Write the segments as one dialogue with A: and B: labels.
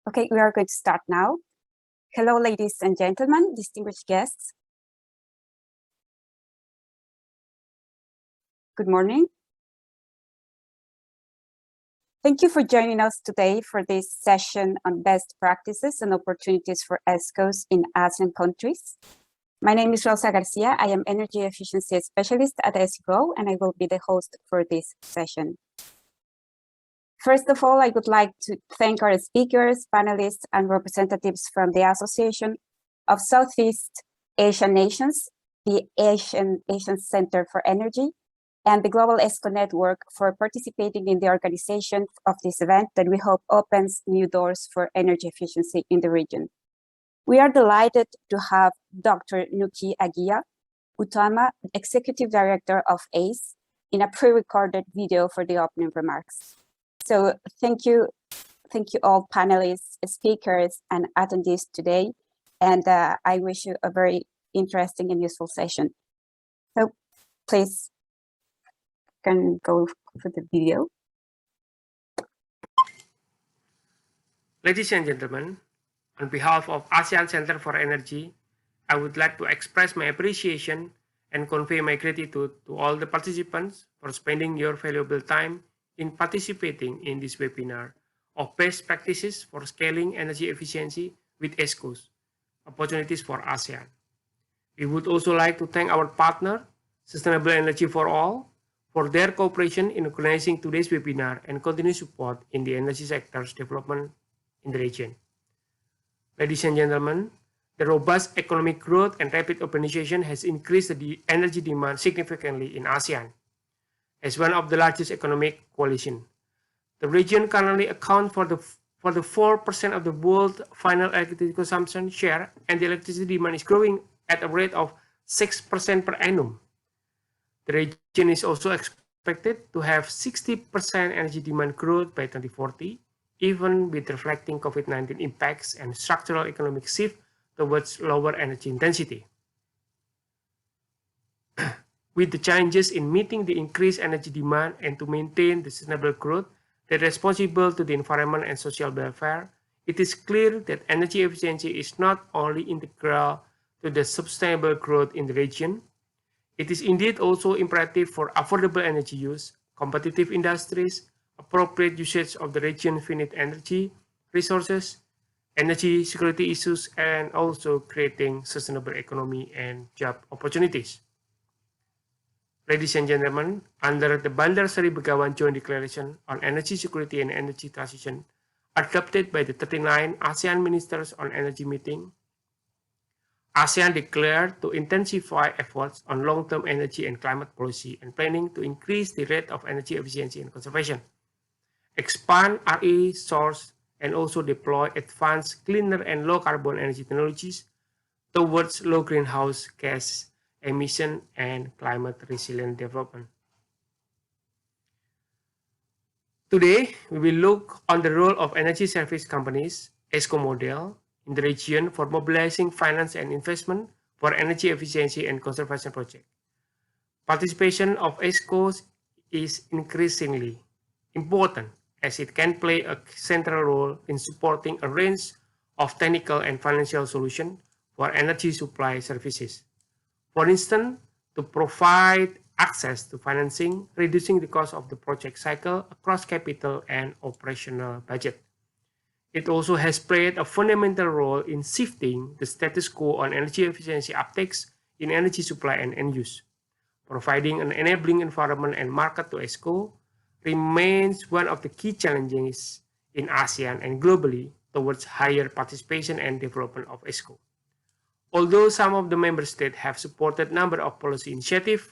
A: Okay, we are going to start now. Hello, ladies and gentlemen, distinguished guests. Good morning. Thank you for joining us today for this session on best practices and opportunities for ESCOs in ASEAN countries. My name is Rosa Garcia. I am Energy Efficiency Specialist at ESCO, and I will be the host for this session. First of all, I would like to thank our speakers, panelists, and representatives from the Association of Southeast Asian Nations, the Asian Center for Energy, and the Global ESCO Network for participating in the organization of this event that we hope opens new doors for energy efficiency in the region. We are delighted to have Dr. Nuki Agia Utama, Executive Director of ACE, in a pre-recorded video for the opening remarks. So thank you all panelists, speakers, and attendees today. And I wish you a very interesting and useful session. So please can go for the video.
B: Ladies and gentlemen, on behalf of ASEAN Center for Energy, I would like to express my appreciation and convey my gratitude to all the participants for spending your valuable time in participating in this webinar of best practices for scaling energy efficiency with ESCOs, opportunities for ASEAN. We would also like to thank our partner, Sustainable Energy for All, for their cooperation in organizing today's webinar and continued support in the energy sector's development in the region. Ladies and gentlemen, the robust economic growth and rapid urbanization has increased the energy demand significantly in ASEAN. As one of the largest economic coalition, the region currently accounts for the 4% of the world's final electricity consumption share, and the electricity demand is growing at a rate of 6% per annum. The region is also expected to have 60% energy demand growth by 2040, even with reflecting COVID-19 impacts and structural economic shift towards lower energy intensity. With the challenges in meeting the increased energy demand and to maintain the sustainable growth that is responsible to the environment and social welfare, it is clear that energy efficiency is not only integral to the sustainable growth in the region, it is indeed also imperative for affordable energy use, competitive industries, appropriate usage of the region's finite energy resources, energy security issues, and also creating sustainable economy and job opportunities. Ladies and gentlemen, under the Bandar Seri Begawan Joint Declaration on Energy Security and Energy Transition, adopted by the 39 ASEAN Ministers on Energy meeting, ASEAN declared to intensify efforts on long-term energy and climate policy and planning to increase the rate of energy efficiency and conservation, expand RE source, and also deploy advanced, cleaner, and low-carbon energy technologies towards low greenhouse gas emission and climate resilient development. Today, we will look on the role of energy service companies, ESCO model, in the region for mobilizing finance and investment for energy efficiency and conservation projects. Participation of ESCOs is increasingly important as it can play a central role in supporting a range of technical and financial solutions for energy supply services. For instance, to provide access to financing, reducing the cost of the project cycle across capital and operational budget. It also has played a fundamental role in shifting the status quo on energy efficiency uptakes in energy supply and end use. Providing an enabling environment and market to ESCO remains one of the key challenges in ASEAN and globally towards higher participation and development of ESCO. Although some of the member states have supported a number of policy initiatives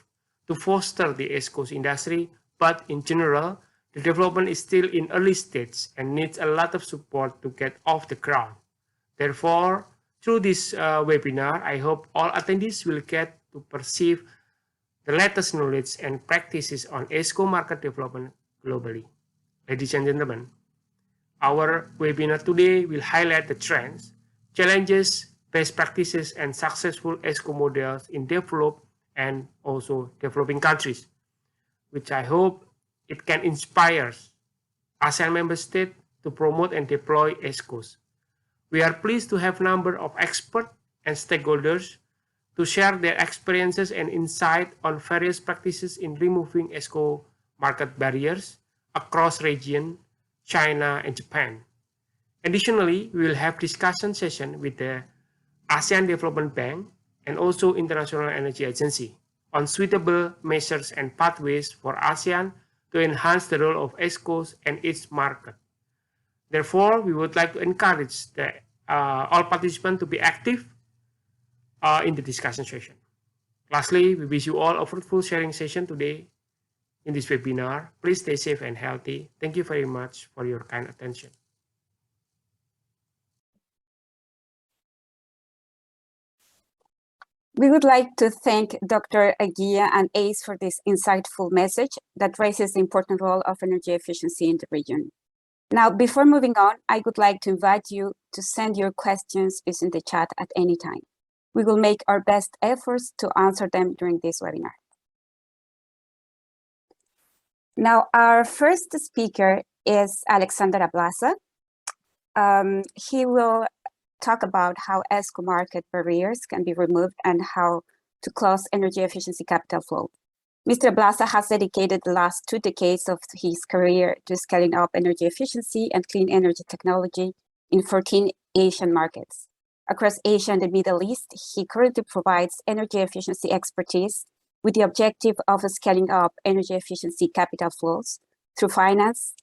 B: to foster the ESCO's industry, but in general, the development is still in early stage and needs a lot of support to get off the ground. Therefore, through this webinar, I hope all attendees will get to perceive the latest knowledge and practices on ESCO market development globally. Ladies and gentlemen, our webinar today will highlight the trends, challenges, best practices, and successful ESCO models in developed and also developing countries, which I hope it can inspire ASEAN member states to to promote and deploy ESCOs. We are pleased to have a number of experts and stakeholders to share their experiences and insight on various practices in removing ESCO market barriers across region, China, and Japan. Additionally, we will have discussion session with the ASEAN Development Bank and also International Energy Agency on suitable measures and pathways for ASEAN to enhance the role of ESCOs and its market. Therefore, we would like to encourage all participants to be active in the discussion session. Lastly, we wish you all a fruitful sharing session today in this webinar. Please stay safe and healthy. Thank you very much for your kind attention.
A: We would like to thank Dr. Aguirre and ACE for this insightful message that raises the important role of energy efficiency in the region. Now, before moving on, I would like to invite you to send your questions using the chat at any time. We will make our best efforts to answer them during this webinar. Now, our first speaker is Alexander Ablaza. He will talk about how ESCO market barriers can be removed and how to close energy efficiency capital flow. Mr. Ablaza has dedicated the last 2 decades of his career to scaling up energy efficiency and clean energy technology in 14 Asian markets. Across Asia and the Middle East, he currently provides energy efficiency expertise with the objective of scaling up energy efficiency capital flows through finance,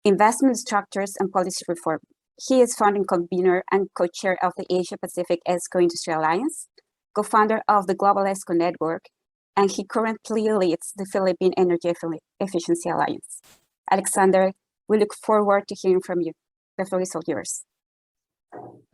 A: investment structures, and policy reform. He is founding convener and co-chair of the Asia-Pacific ESCO Industry Alliance, co-founder of the Global ESCO Network, and he currently leads the Philippine Energy Efficiency Alliance. Alexander, we look forward to hearing from you. The floor is all yours.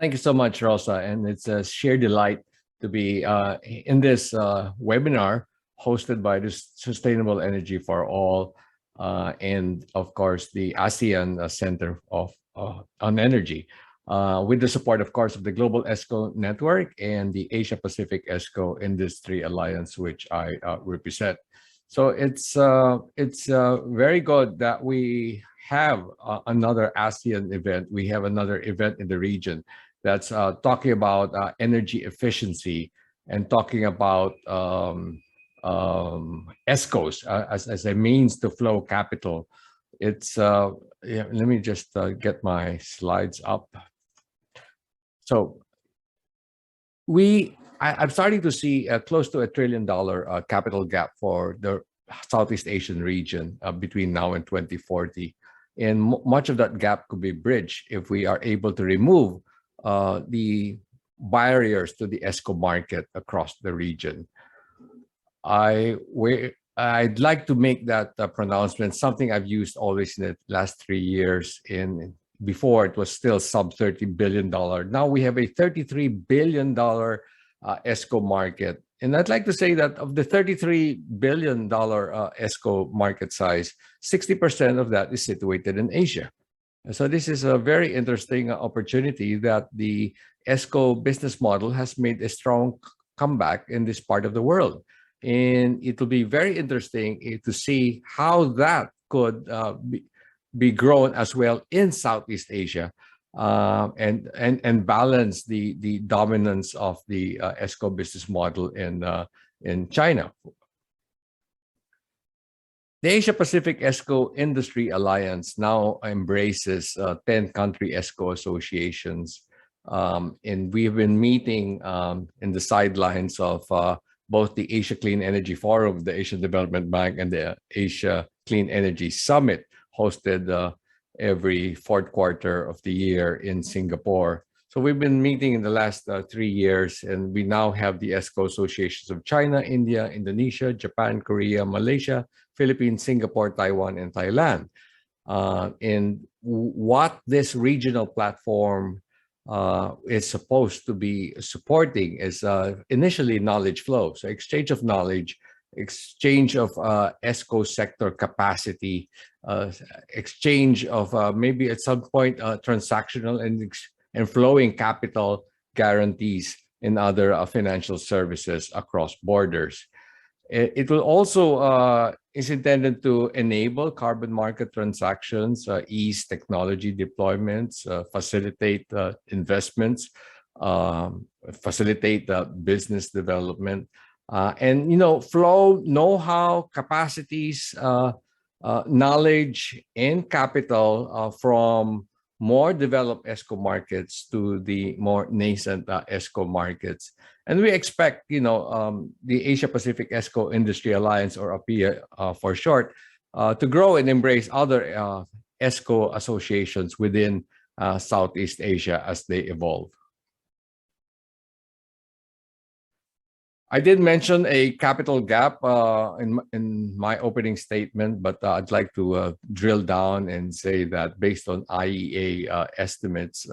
C: Thank you so much, Rosa, and it's a sheer delight to be in this webinar hosted by the Sustainable Energy for All and, of course, the ASEAN Center on Energy, with the support, of course, of the Global ESCO Network and the Asia Pacific ESCO Industry Alliance, which I represent. So it's very good that we have another ASEAN event. We have another event in the region that's talking about energy efficiency and talking about ESCOs as a means to flow capital. It's yeah, let me just get my slides up. So I'm starting to see close to $1 trillion capital gap for the Southeast Asian region between now and 2040. And much of that gap could be bridged if we are able to remove the barriers to the ESCO market across the region. I'd like to make that pronouncement, something I've used always in the last 3 years. Before it was still sub $30 billion. Now we have a $33 billion ESCO market. And I'd like to say that of the $33 billion ESCO market size, 60% of that is situated in Asia. So this is a very interesting opportunity that the ESCO business model has made a strong comeback in this part of the world. And it will be very interesting to see how that could be grown as well in Southeast Asia and balance the dominance of the ESCO business model in China. The Asia Pacific ESCO Industry Alliance now embraces 10 country ESCO associations, and we've been meeting in the sidelines of both the Asia Clean Energy Forum, the Asian Development Bank, and the Asia Clean Energy Summit, hosted every fourth quarter of the year in Singapore. So we've been meeting in the last 3 years, and we now have the ESCO associations of China, India, Indonesia, Japan, Korea, Malaysia, Philippines, Singapore, Taiwan, and Thailand. And what this regional platform is supposed to be supporting is initially knowledge flow. So exchange of knowledge, exchange of ESCO sector capacity, exchange of maybe at some point transactional and flowing capital guarantees in other financial services across borders. It will also is intended to enable carbon market transactions, ease technology deployments, facilitate investments, facilitate business development, and flow know-how, capacities, knowledge, and capital from more developed ESCO markets to the more nascent ESCO markets. And we expect, the Asia Pacific ESCO Industry Alliance, or APAEC for short, to grow and embrace other ESCO associations within Southeast Asia as they evolve. I did mention a capital gap in my opening statement, but I'd like to drill down and say that based on IEA estimates,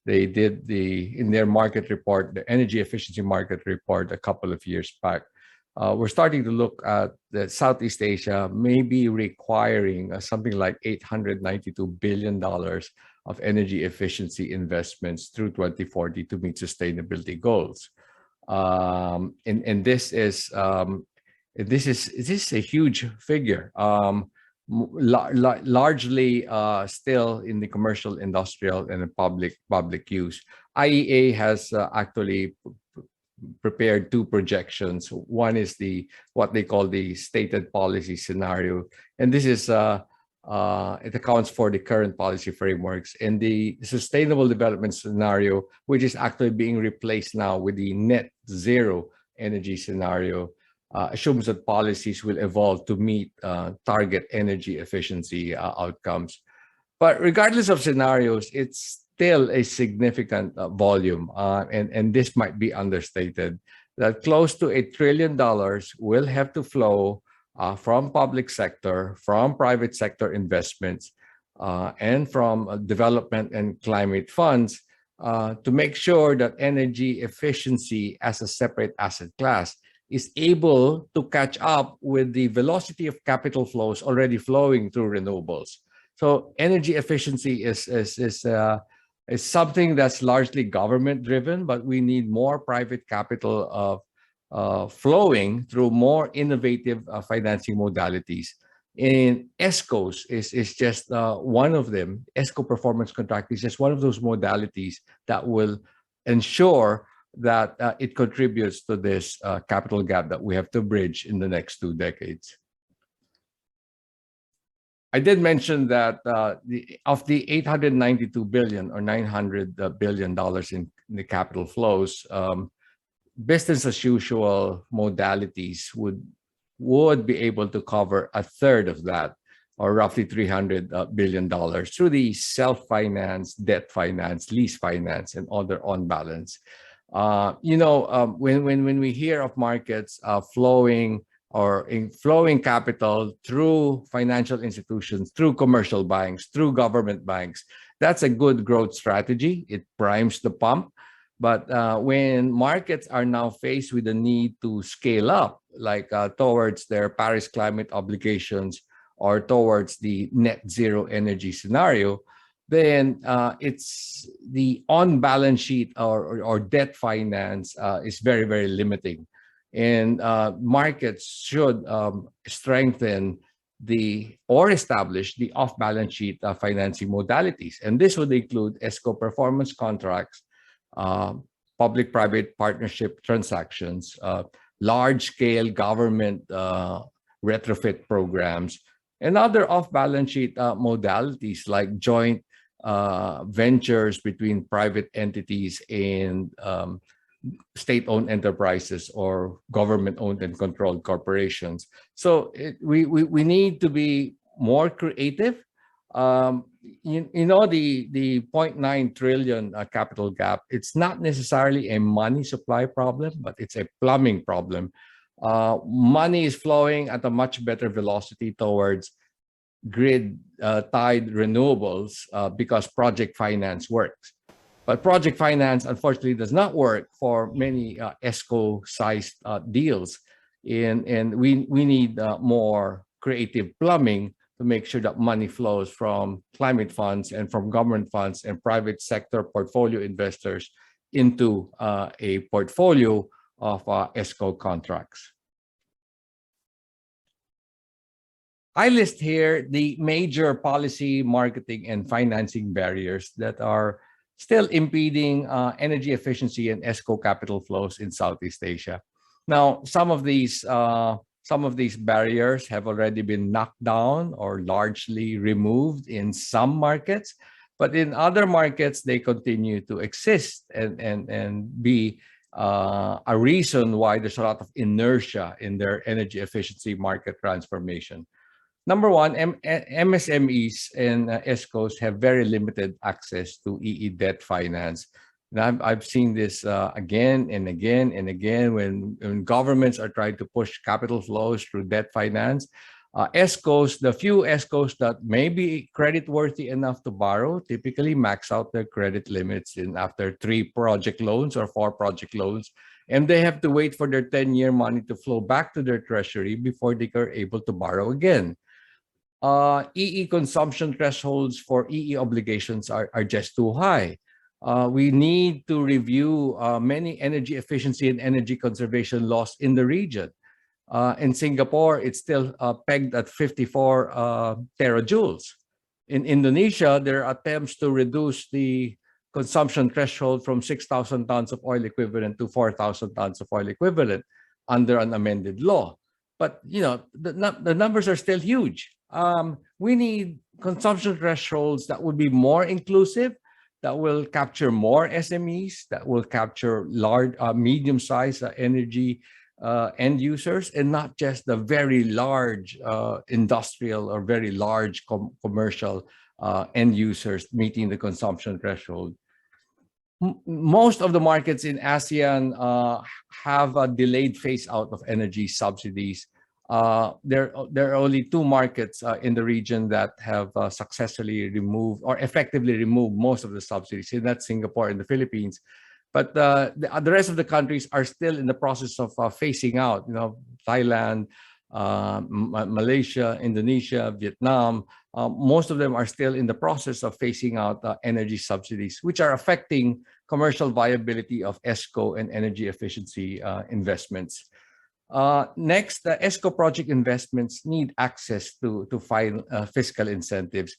C: they did in their market report, the energy efficiency market report, a couple of years back. We're starting to look at the Southeast Asia maybe requiring something like $892 billion of energy efficiency investments through 2040 to meet sustainability goals. And this is a huge figure, largely still in the commercial, industrial, and public use. IEA has actually prepared two projections. One is what they call the stated policy scenario, and this is it accounts for the current policy frameworks, and the sustainable development scenario, which is actually being replaced now with the net zero energy scenario, assumes that policies will evolve to meet target energy efficiency outcomes. But regardless of scenarios, it's still a significant volume, and this might be understated, that close to $1 trillion will have to flow from public sector, from private sector investments, and from development and climate funds to make sure that energy efficiency as a separate asset class is able to catch up with the velocity of capital flows already flowing through renewables. So energy efficiency is something that's largely government driven, but we need more private capital flowing through more innovative financing modalities. And ESCOs is just one of them. ESCO performance contract is just one of those modalities that will ensure that it contributes to this capital gap that we have to bridge in the next 2 decades. I did mention that of the $892 billion or $900 billion in the capital flows, business as usual modalities would be able to cover a third of that, or roughly $300 billion through the self-finance, debt finance, lease finance, and other on balance. When we hear of markets flowing capital through financial institutions, through commercial banks, through government banks, that's a good growth strategy. It primes the pump. But when markets are now faced with the need to scale up, like towards their Paris climate obligations or towards the net zero energy scenario, then it's the on-balance sheet or debt finance is very, very limiting. And markets should strengthen or establish the off-balance sheet financing modalities. And this would include ESCO performance contracts, public-private partnership transactions, large-scale government retrofit programs, and other off-balance sheet modalities like joint ventures between private entities and state-owned enterprises or government-owned and controlled corporations. So we need to be more creative. The 0.9 trillion capital gap, it's not necessarily a money supply problem, but it's a plumbing problem. Money is flowing at a much better velocity towards grid tied renewables because project finance works. But project finance, unfortunately, does not work for many ESCO-sized deals. And we need more creative plumbing to make sure that money flows from climate funds and from government funds and private sector portfolio investors into a portfolio of ESCO contracts. I list here the major policy, marketing, and financing barriers that are still impeding energy efficiency and ESCO capital flows in Southeast Asia. Now, some of these barriers have already been knocked down or largely removed in some markets, but in other markets they continue to exist and be a reason why there's a lot of inertia in their energy efficiency market transformation. Number one, MSMEs and ESCOs have very limited access to EE debt finance. And I've seen this again and again and again when governments are trying to push capital flows through debt finance. ESCOs, the few ESCOs that may be credit-worthy enough to borrow, typically max out their credit limits after 3 project loans or 4 project loans, and they have to wait for their 10-year money to flow back to their treasury before they are able to borrow again. EE consumption thresholds for EE obligations are just too high. We need to review many energy efficiency and energy conservation laws in the region. In Singapore, it's still pegged at 54 terajoules. In Indonesia, there are attempts to reduce the consumption threshold from 6,000 tons of oil equivalent to 4,000 tons of oil equivalent under an amended law. But the numbers are still huge. We need consumption thresholds that would be more inclusive, that will capture more SMEs, that will capture large, medium-sized energy end users, and not just the very large industrial or very large commercial end users meeting the consumption threshold. Most of the markets in ASEAN have a delayed phase out of energy subsidies. There are only 2 markets in the region that have successfully removed or effectively removed most of the subsidies, and that's Singapore and the Philippines. But the rest of the countries are still in the process of phasing out. Thailand, Malaysia, Indonesia, Vietnam. Most of them are still in the process of phasing out energy subsidies, which are affecting commercial viability of ESCO and energy efficiency investments. Next, the ESCO project investments need access to find fiscal incentives.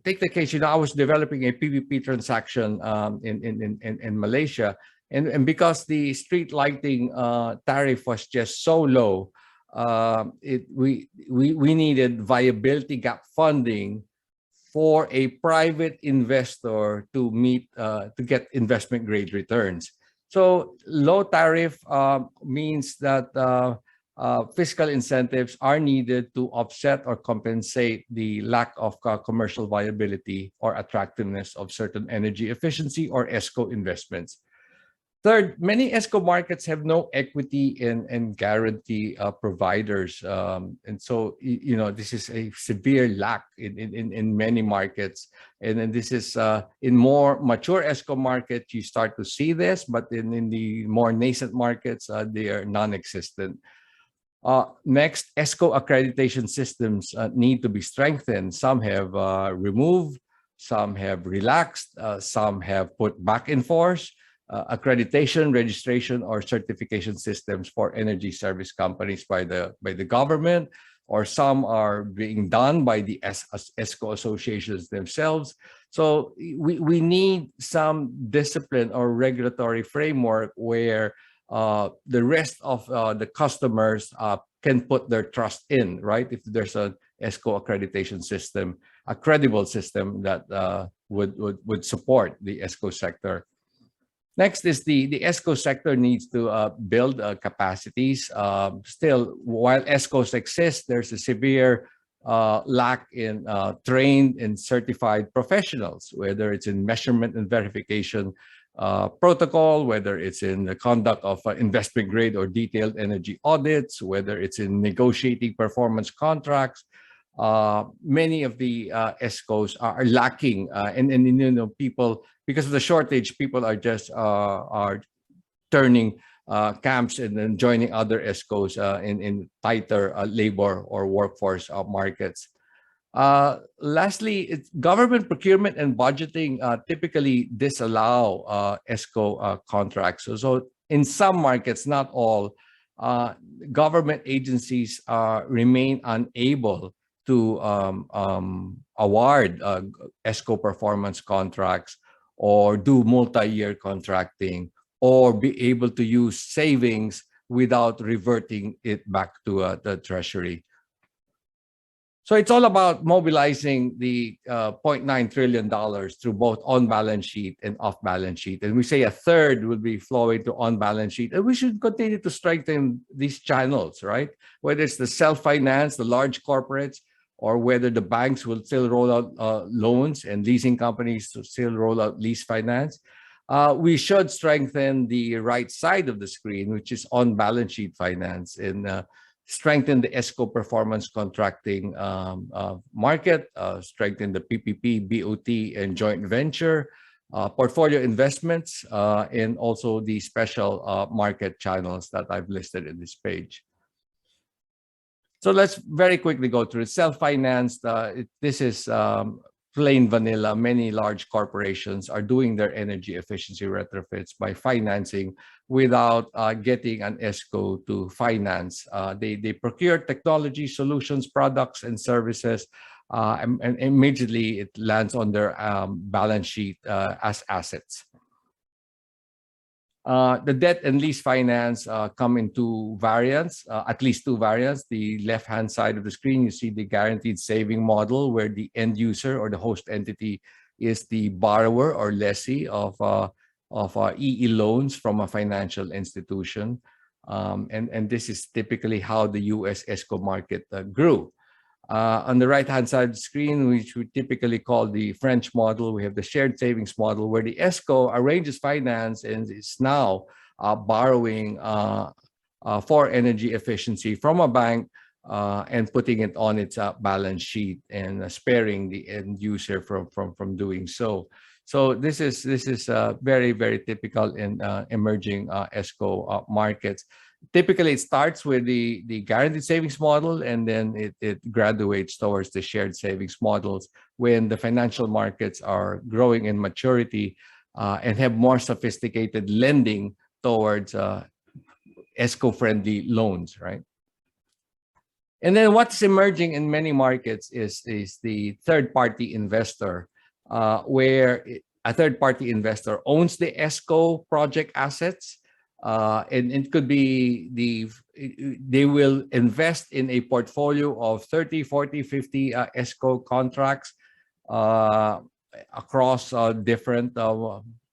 C: Take the case, I was developing a PPP transaction in Malaysia, and because the street lighting tariff was just so low, we needed viability gap funding for a private investor to get investment grade returns. So low tariff means that fiscal incentives are needed to offset or compensate the lack of commercial viability or attractiveness of certain energy efficiency or ESCO investments. Third, many ESCO markets have no equity and guarantee providers. And so, this is a severe lack in many markets. And then this is in more mature ESCO markets, you start to see this, but in the more nascent markets, they are non-existent. Next, ESCO accreditation systems need to be strengthened. Some have removed, some have relaxed, some have put back in force. Accreditation, registration, or certification systems for energy service companies by the government, or some are being done by the ESCO associations themselves. So we need some discipline or regulatory framework where the rest of the customers can put their trust in, right? If there's an ESCO accreditation system, a credible system that would support the ESCO sector. Next is the ESCO sector needs to build capacities. Still, while ESCOs exist, there's a severe lack in trained and certified professionals, whether it's in measurement and verification protocol, whether it's in the conduct of investment grade or detailed energy audits, whether it's in negotiating performance contracts. Many of the ESCOs are lacking, and people, because of the shortage, people are just are turning camps and then joining other ESCOs in tighter labor or workforce markets. Lastly, government procurement and budgeting typically disallow ESCO contracts. So in some markets, not all, government agencies remain unable to award ESCO performance contracts or do multi-year contracting or be able to use savings without reverting it back to the treasury. So it's all about mobilizing the $0.9 trillion through both on-balance sheet and off-balance sheet. And we say a third will be flowing to on-balance sheet. And we should continue to strengthen these channels, right? Whether it's the self-finance, the large corporates, or whether the banks will still roll out loans and leasing companies to still roll out lease finance. We should strengthen the right side of the screen, which is on-balance sheet finance, and strengthen the ESCO performance contracting market, strengthen the PPP, BOT, and joint venture, portfolio investments, and also the special market channels that I've listed in this page. So let's very quickly go through it. Self-financed, this is plain vanilla. Many large corporations are doing their energy efficiency retrofits by financing without getting an ESCO to finance. They procure technology, solutions, products, and services, and immediately it lands on their balance sheet as assets. The debt and lease finance come in two variants, at least two variants. The left-hand side of the screen, you see the guaranteed saving model, where the end user or the host entity is the borrower or lessee of EE loans from a financial institution. And this is typically how the US ESCO market grew. On the right-hand side of the screen, which we typically call the French model, we have the shared savings model, where the ESCO arranges finance and is now borrowing for energy efficiency from a bank and putting it on its balance sheet and sparing the end user from doing so. So this is very, very typical in emerging ESCO markets. Typically, it starts with the guaranteed savings model, and then it graduates towards the shared savings models when the financial markets are growing in maturity and have more sophisticated lending towards ESCO-friendly loans, right? And then what's emerging in many markets is the third-party investor, where a third-party investor owns the ESCO project assets. And it could be they will invest in a portfolio of 30, 40, 50 ESCO contracts across different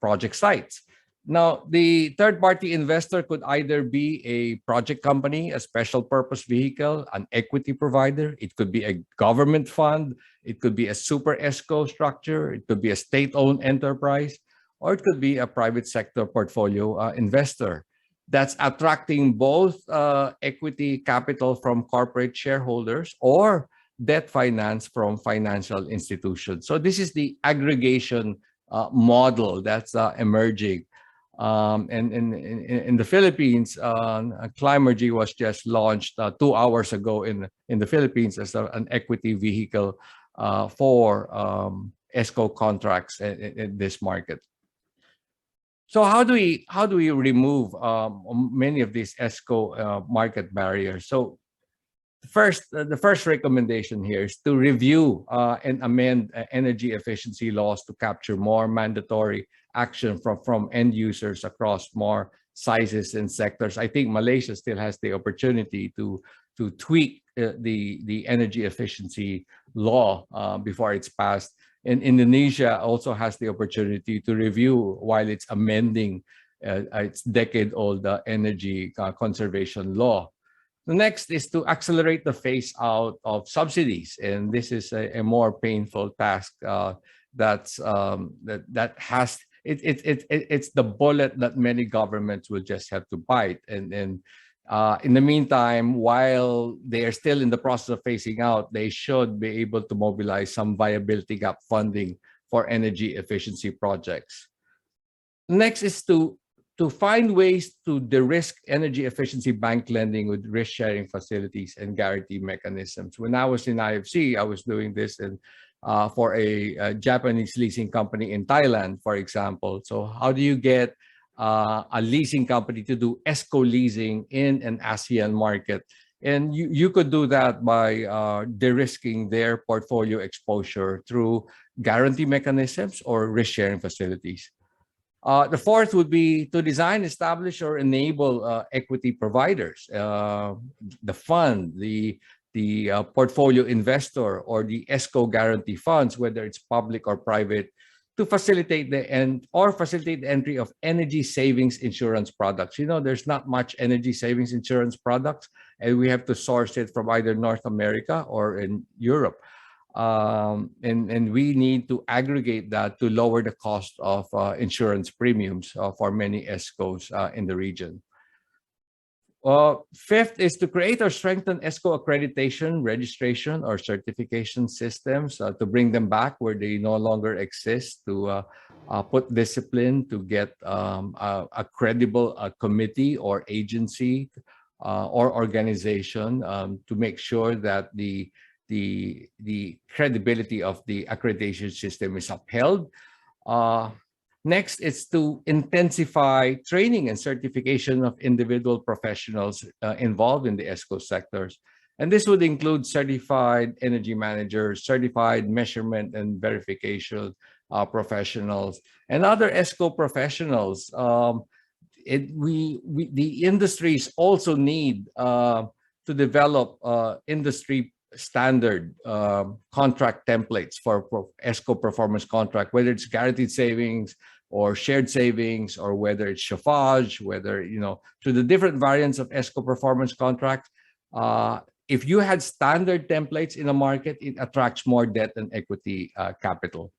C: project sites. Now, the third-party investor could either be a project company, a special purpose vehicle, an equity provider. It could be a government fund. It could be a super ESCO structure. It could be a state-owned enterprise, or it could be a private sector portfolio investor that's attracting both equity capital from corporate shareholders or debt finance from financial institutions. So this is the aggregation model that's emerging. And in the Philippines, Climergy was just launched 2 hours ago in the Philippines as an equity vehicle for ESCO contracts in this market. So how do we remove many of these ESCO market barriers? So the first recommendation here is to review and amend energy efficiency laws to capture more mandatory action from end users across more sizes and sectors. I think Malaysia still has the opportunity to tweak the energy efficiency law before it's passed. And Indonesia also has the opportunity to review while it's amending its decade-old energy conservation law. The next is to accelerate the phase out of subsidies, and this is a more painful task. It's the bullet that many governments will just have to bite. And in the meantime, while they are still in the process of phasing out, they should be able to mobilize some viability gap funding for energy efficiency projects. Next is to find ways to de-risk energy efficiency bank lending with risk-sharing facilities and guarantee mechanisms. When I was in IFC, I was doing this for a Japanese leasing company in Thailand, for example. So how do you get a leasing company to do ESCO leasing in an ASEAN market. And you could do that by de-risking their portfolio exposure through guarantee mechanisms or risk-sharing facilities. The fourth would be to design, establish, or enable equity providers, the fund, the portfolio investor, or the ESCO guarantee funds, whether it's public or private, to facilitate the entry of energy savings insurance products. You know, there's not much energy savings insurance products, and we have to source it from either North America or in Europe. And we need to aggregate that to lower the cost of insurance premiums for many ESCOs in the region. Fifth is to create or strengthen ESCO accreditation, registration, or certification systems to bring them back where they no longer exist, to put discipline, to get a credible committee or agency or organization to make sure that the credibility of the accreditation system is upheld. Next is to intensify training and certification of individual professionals involved in the ESCO sectors. And this would include certified energy managers, certified measurement and verification professionals, and other ESCO professionals. The industries also need to develop industry standard contract templates for ESCO performance contract, whether it's guaranteed savings or shared savings, or whether it's chauffage, whether, you know, through the different variants of ESCO performance contracts. If you had standard templates in a market, it attracts more debt and equity capital.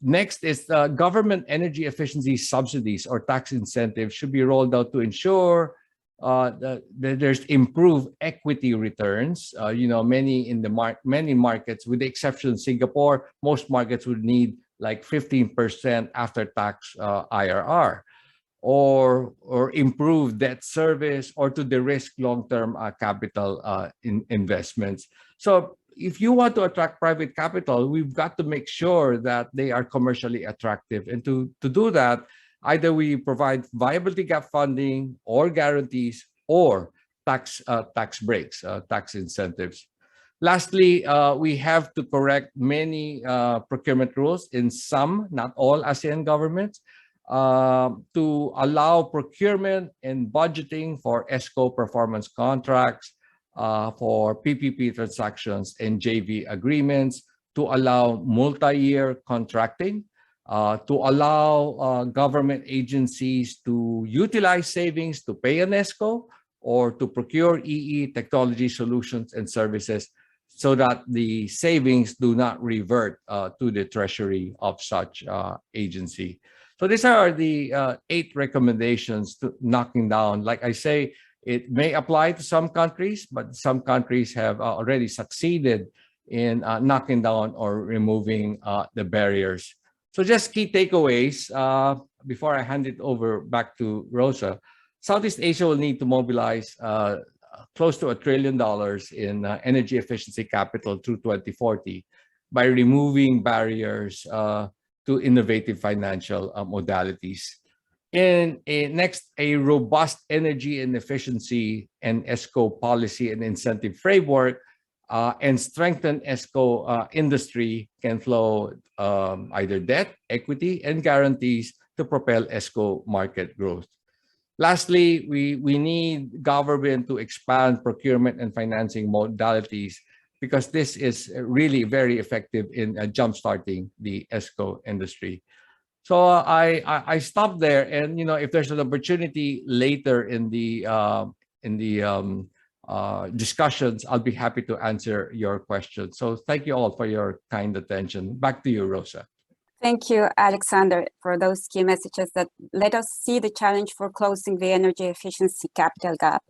C: Next is government energy efficiency subsidies or tax incentives should be rolled out to ensure that there's improved equity returns. You know, many markets, with the exception of Singapore, most markets would need like 15% after-tax IRR, or improve debt service, or to de-risk long-term capital investments. So if you want to attract private capital, we've got to make sure that they are commercially attractive. And to do that, either we provide viability gap funding or guarantees or tax breaks, tax incentives. Lastly, we have to correct many procurement rules in some, not all, ASEAN governments to allow procurement and budgeting for ESCO performance contracts, for PPP transactions and JV agreements, to allow multi-year contracting, to allow government agencies to utilize savings to pay an ESCO or to procure EE technology solutions and services, so that the savings do not revert to the treasury of such agency. So these are the 8 recommendations to knocking down. Like I say, it may apply to some countries, but some countries have already succeeded in knocking down or removing the barriers. So just key takeaways before I hand it over back to Rosa. Southeast Asia will need to mobilize close to $1 trillion in energy efficiency capital through 2040 by removing barriers to innovative financial modalities. And next, a robust energy and efficiency and ESCO policy and incentive framework and strengthen ESCO industry can flow either debt, equity, and guarantees to propel ESCO market growth. Lastly, we need government to expand procurement and financing modalities, because this is really very effective in jumpstarting the ESCO industry. So I stop there, and if there's an opportunity later in the discussions, I'll be happy to answer your questions. So thank you all for your kind attention. Back to you, Rosa.
A: Thank you, Alexander, for those key messages that let us see the challenge for closing the energy efficiency capital gap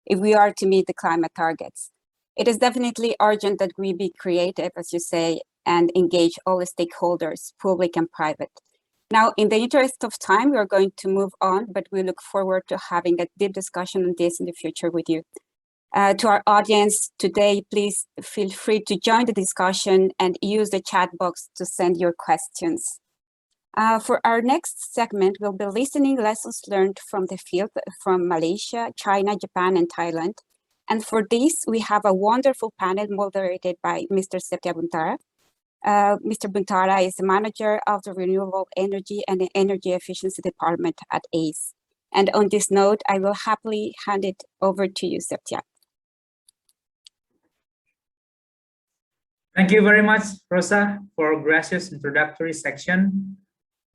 A: if we are to meet the climate targets. It is definitely urgent that we be creative, as you say, and engage all the stakeholders, public and private. Now, in the interest of time, we are going to move on, but we look forward to having a deep discussion on this in the future with you. To our audience today, please feel free to join the discussion and use the chat box to send your questions. For our next segment, we'll be listening lessons learned from the field from Malaysia, China, Japan, and Thailand. And for this, we have a wonderful panel moderated by Mr. Septia Buntara. Mr. Buntara is the manager of the Renewable Energy and the Energy Efficiency Department at ACE. And on this note, I will happily hand it over to you, Septia.
D: Thank you very much, Rosa, for a gracious introductory section.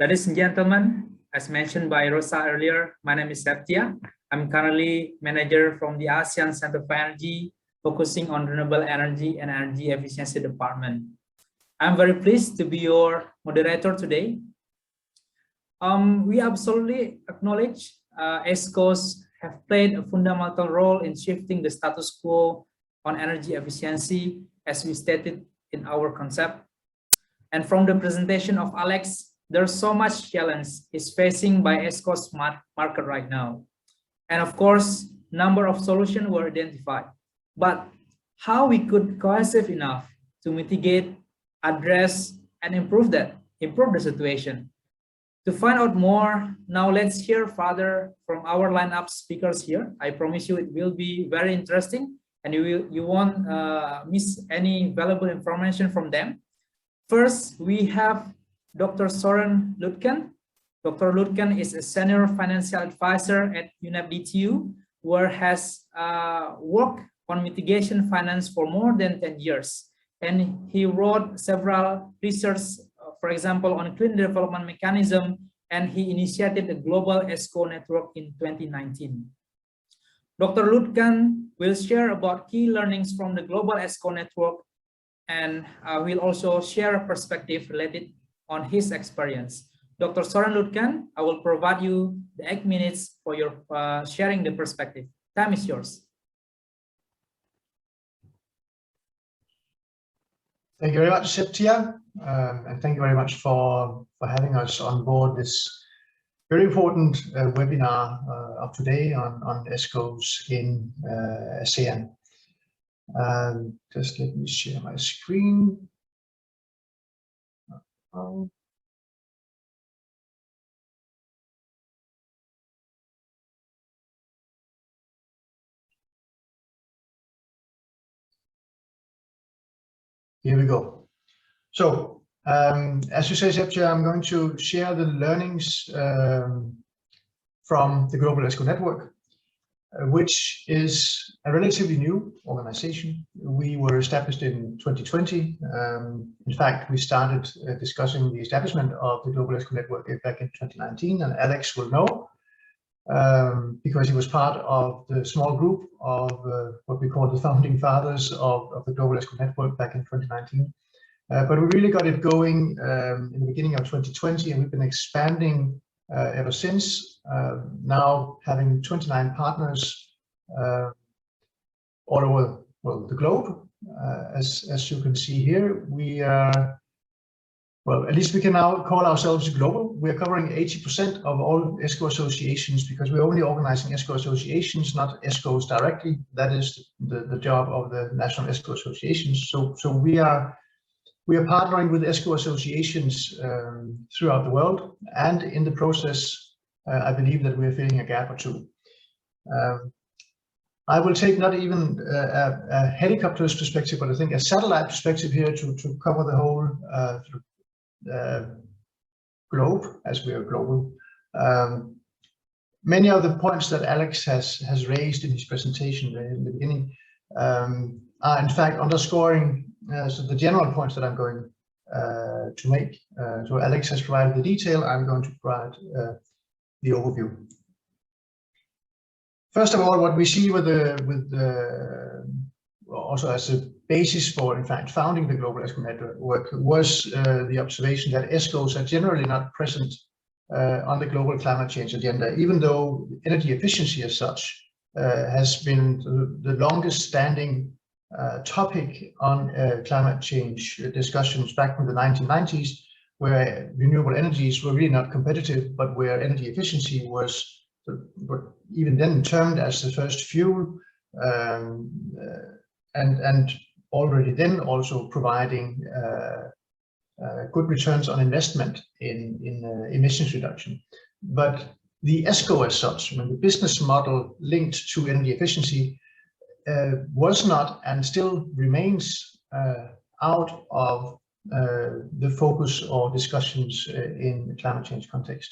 D: Ladies and gentlemen, as mentioned by Rosa earlier, my name is Septia. I'm currently manager from the ASEAN Center for Energy, focusing on renewable energy and energy efficiency department. I'm very pleased to be your moderator today. We absolutely acknowledge ESCOs have played a fundamental role in shifting the status quo on energy efficiency, as we stated in our concept. And from the presentation of Alex, there's so much challenge is facing by ESCO's market right now. And of course, number of solutions were identified. But how we could cohesive enough to mitigate, address, and improve the situation. To find out more, now let's hear further from our lineup speakers here. I promise you it will be very interesting, and you won't miss any valuable information from them. First, we have Dr. Soren Lutken. Dr. Lutken is a senior financial advisor at UNEP-DTU, where has worked on mitigation finance for more than 10 years. And he wrote several research, for example, on clean development mechanism, and he initiated the global ESCO network in 2019. Dr. Lutken will share about key learnings from the global ESCO network, and will also share a perspective related on his experience. Dr. Soren Lutken, I will provide you the 8 minutes for your sharing the perspective. Time is yours.
E: Thank you very much, Septia, and thank you very much for having us on board this very important webinar of today on ESCOs in ASEAN. Just let me share my screen. Here we go. So, as you say, Septia, I'm going to share the learnings from the Global ESCO Network, which is a relatively new organization. We were established in 2020. In fact, we started discussing the establishment of the Global ESCO Network back in 2019, and Alex will know, because he was part of the small group of what we call the founding fathers of the Global ESCO Network back in 2019. But we really got it going in the beginning of 2020, and we've been expanding ever since, now having 29 partners all over the globe. As you can see here, we are, well, at least we can now call ourselves global. We are covering 80% of all ESCO associations, because we're only organizing ESCO associations, not ESCOs directly. That is the job of the national ESCO associations. So we are partnering with ESCO associations throughout the world, and in the process, I believe that we're filling a gap or two. I will take not even a helicopter's perspective, but I think a satellite perspective here to cover the whole globe, as we are global. Many of the points that Alex has raised in his presentation in the beginning are in fact underscoring so the general points that I'm going to make. So Alex has provided the detail. I'm going to provide the overview. First of all, what we see with also as a basis for, in fact, founding the Global ESCO Network was the observation that ESCOs are generally not present on the global climate change agenda, even though energy efficiency as such has been the longest standing topic on climate change discussions back from the 1990s, where renewable energies were really not competitive, but where energy efficiency was even then termed as the first fuel, and already then also providing good returns on investment in emissions reduction. But the ESCO as such, the business model linked to energy efficiency, was not and still remains out of the focus or discussions in the climate change context.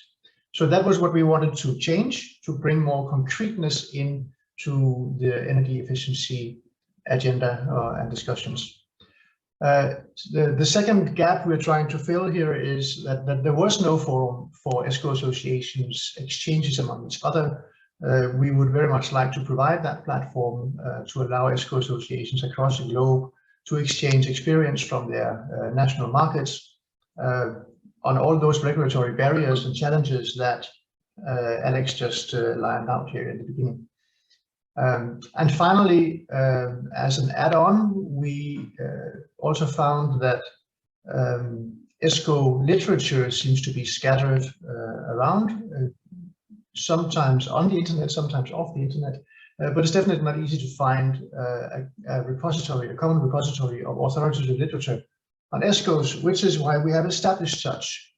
E: So that was what we wanted to change, to bring more concreteness into the energy efficiency agenda and discussions. The second gap we're trying to fill here is that there was no forum for ESCO associations exchanges among each other. We would very much like to provide that platform to allow ESCO associations across the globe to exchange experience from their national markets on all those regulatory barriers and challenges that Alex just lined out here in the beginning. And finally, as an add-on, we also found that ESCO literature seems to be scattered around, sometimes on the internet, sometimes off the internet, but it's definitely not easy to find a repository, a common repository of authoritative literature on ESCOs, which is why we have established such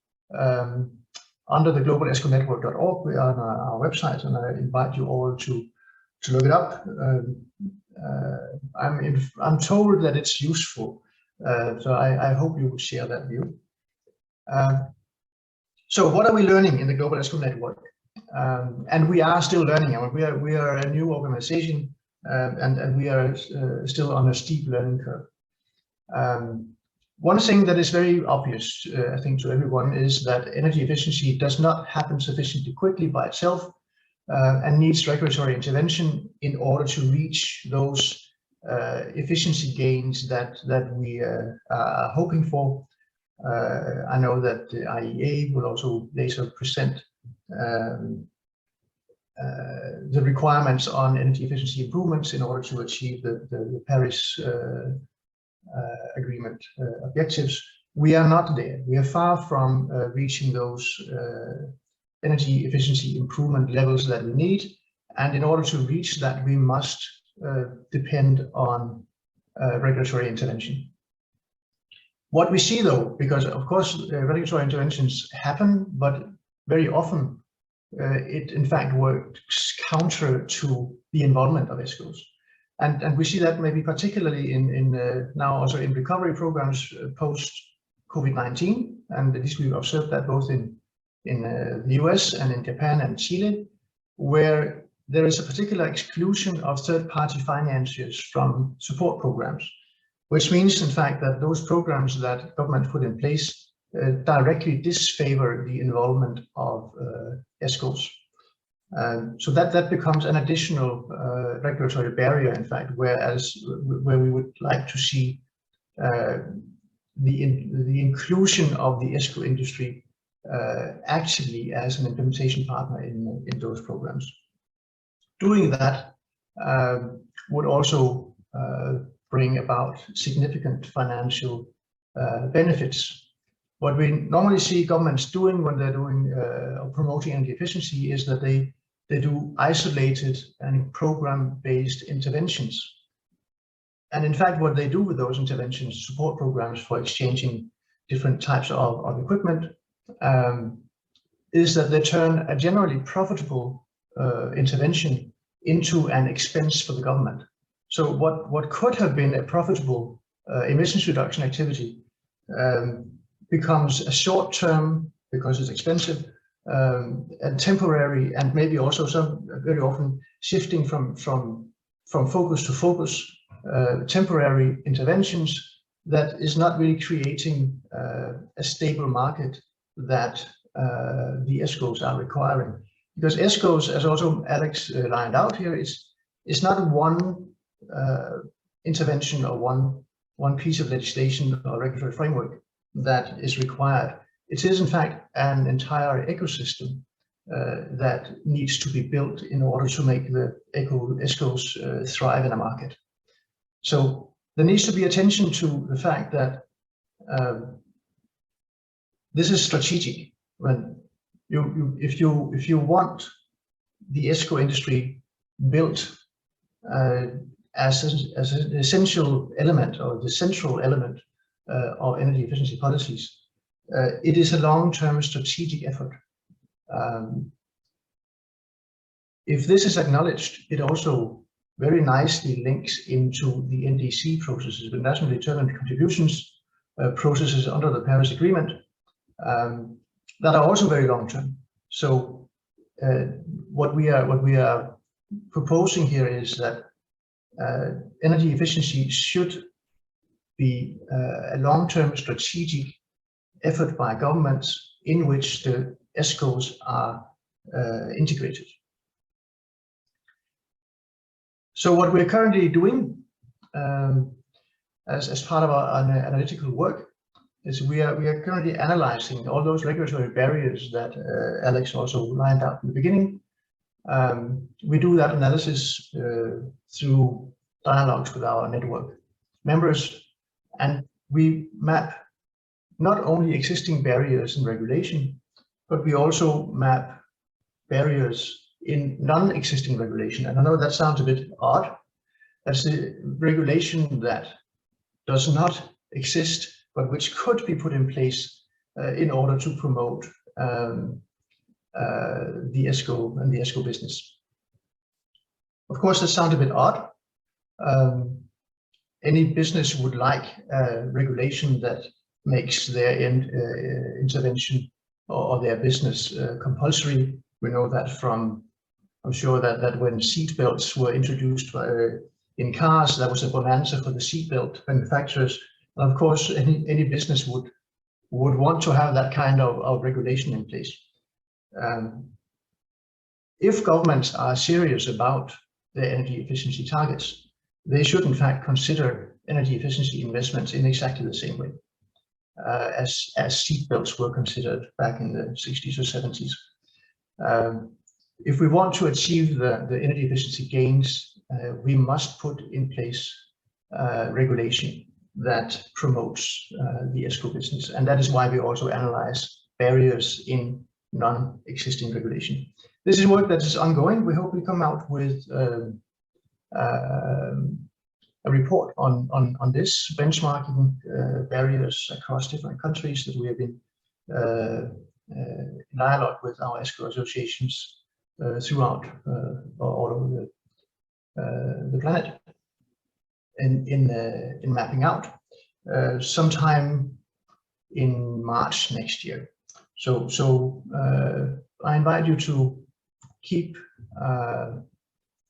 E: under the global esconetwork.org. We are on our website, and I invite you all to look it up. I'm told that it's useful, so I hope you will share that view. So what are we learning in the Global ESCO Network? And we are still learning. I mean, we are a new organization, and we are still on a steep learning curve. One thing that is very obvious, I think, to everyone is that energy efficiency does not happen sufficiently quickly by itself, and needs regulatory intervention in order to reach those efficiency gains that we are hoping for. I know that the IEA will also later present the requirements on energy efficiency improvements in order to achieve the Paris Agreement objectives. We are not there. We are far from reaching those energy efficiency improvement levels that we need, and in order to reach that, we must depend on regulatory intervention. What we see, though, because of course regulatory interventions happen, but very often it in fact works counter to the involvement of ESCOs, and we see that maybe particularly in now also in recovery programs post COVID-19, and at least we've observed that both in the US and in Japan and Chile, where there is a particular exclusion of third-party financiers from support programs, which means in fact that those programs that government put in place directly disfavor the involvement of ESCOs. So that becomes an additional regulatory barrier, in fact, where we would like to see the inclusion of the ESCO industry actually as an implementation partner in those programs. Doing that would also bring about significant financial benefits. What we normally see governments doing when they're doing promoting energy efficiency is that they do isolated and program-based interventions. And in fact, what they do with those interventions, support programs for exchanging different types of equipment, is that they turn a generally profitable intervention into an expense for the government. So what could have been a profitable emissions reduction activity becomes a short-term, because it's expensive, and temporary, and maybe also some very often shifting from focus to focus, temporary interventions that is not really creating a stable market that the ESCOs are requiring. Because ESCOs, as also Alex lined out here, is not one intervention or one piece of legislation or regulatory framework that is required. It is in fact an entire ecosystem that needs to be built in order to make the ESCOs thrive in a market. So there needs to be attention to the fact that this is strategic. When if you want the ESCO industry built as an essential element or the central element of energy efficiency policies, it is a long-term strategic effort. If this is acknowledged, it also very nicely links into the NDC processes, the nationally determined contributions processes under the Paris Agreement, that are also very long-term. So what we are proposing here is that energy efficiency should be a long-term strategic effort by governments in which the ESCOs are integrated. So what we're currently doing as part of our analytical work is we are currently analyzing all those regulatory barriers that Alex also lined up in the beginning. We do that analysis through dialogues with our network members, and we map not only existing barriers in regulation, but we also map barriers in non-existing regulation. And I know that sounds a bit odd. That's the regulation that does not exist, but which could be put in place in order to promote the ESCO and the ESCO business. Of course, that sounds a bit odd. Any business would like regulation that makes their intervention or their business compulsory. We know that from, I'm sure that when seat belts were introduced in cars, that was a bonanza for the seatbelt manufacturers. And of course, any business would want to have that kind of regulation in place. If governments are serious about their energy efficiency targets, they should in fact consider energy efficiency investments in exactly the same way as seat belts were considered back in the 60s or 70s. If we want to achieve the energy efficiency gains, we must put in place regulation that promotes the ESCO business. And that is why we also analyze barriers in non-existing regulation. This is work that is ongoing. We hope we come out with a report on this, benchmarking barriers across different countries that we have been in dialogue with our ESCO associations throughout all over the planet in mapping out sometime in March next year. So I invite you to keep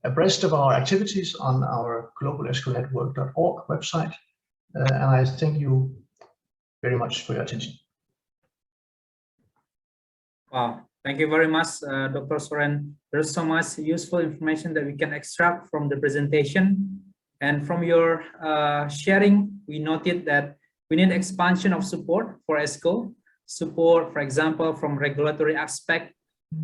E: abreast of our activities on our globalesconetwork.org website, and I thank you very much for your attention.
D: Wow, thank you very much, Dr. Soren. There's so much useful information that we can extract from the presentation. And from your sharing, we noted that we need expansion of support for ESCO, support, for example, from regulatory aspect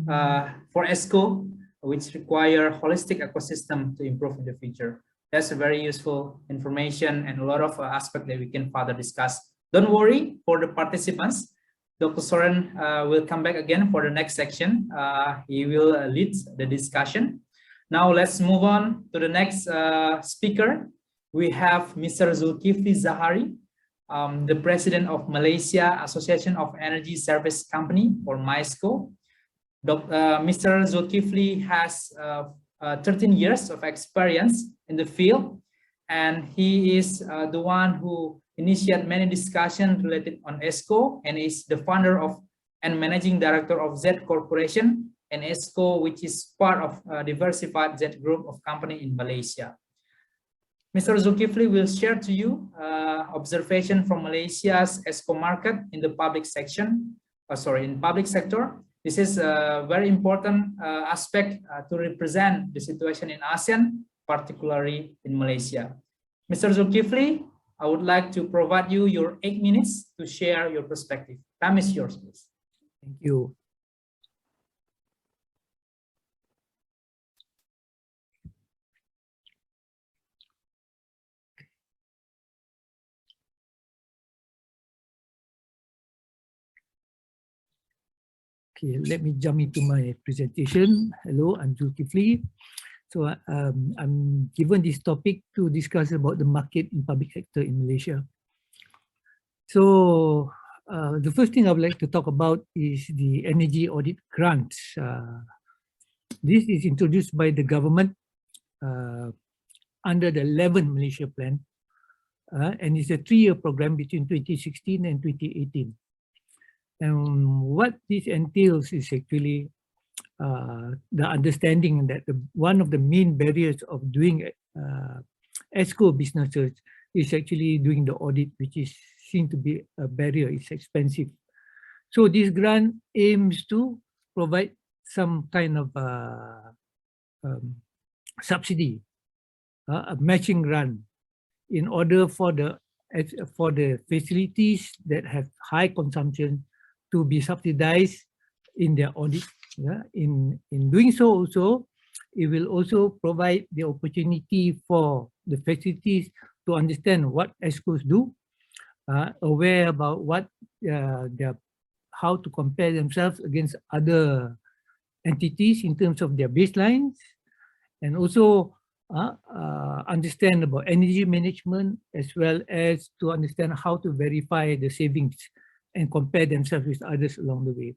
D: for ESCO, which require holistic ecosystem to improve in the future. That's a very useful information and a lot of aspects that we can further discuss. Don't worry for the participants. Dr. Soren will come back again for the next section. He will lead the discussion. Now let's move on to the next speaker. We have Mr. Zulkifli Zahari, the president of Malaysia Association of Energy Service Company, or MISCO. Mr. Zulkifli has 13 years of experience in the field, and he is the one who initiated many discussions related on ESCO, and is the founder of and managing director of Z Corporation and ESCO, which is part of a diversified Z group of company in Malaysia. Mr. Zulkifli will share to you observation from Malaysia's ESCO market in the public section, in public sector. This is a very important aspect to represent the situation in ASEAN, particularly in Malaysia. Mr. Zulkifli, I would like to provide you your 8 minutes to share your perspective. Time is yours, please.
F: Thank you. Okay, let me jump into my presentation. Hello, I'm Zulkifli. So I'm given this topic to discuss about the market in public sector in Malaysia. So the first thing I would like to talk about is the energy audit grants. This is introduced by the government under the 11th Malaysia Plan, and it's a 3-year program between 2016 and 2018. And what this entails is actually the understanding that one of the main barriers of doing ESCO businesses is actually doing the audit, which is seen to be a barrier. It's expensive. So this grant aims to provide some kind of subsidy, a matching grant, in order for the facilities that have high consumption to be subsidized in their audit. Yeah? In doing so also, it will also provide the opportunity for the facilities to understand what ESCOs do, aware about what how to compare themselves against other entities in terms of their baselines, and also understand about energy management, as well as to understand how to verify the savings and compare themselves with others along the way.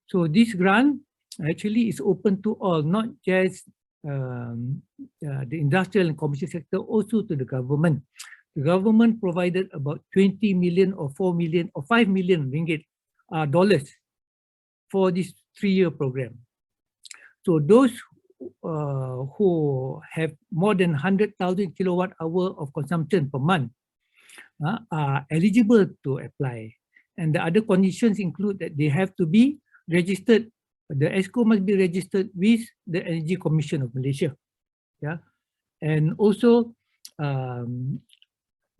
F: So this grant actually is open to all, not just the industrial and commercial sector, also to the government. The government provided about 20 million or 4 million or 5 million ringgit dollars for this 3-year program. So those who have more than 100,000 kilowatt hour of consumption per month are eligible to apply. And the other conditions include that they have to be registered. The ESCO must be registered with the Energy Commission of Malaysia. Yeah, and also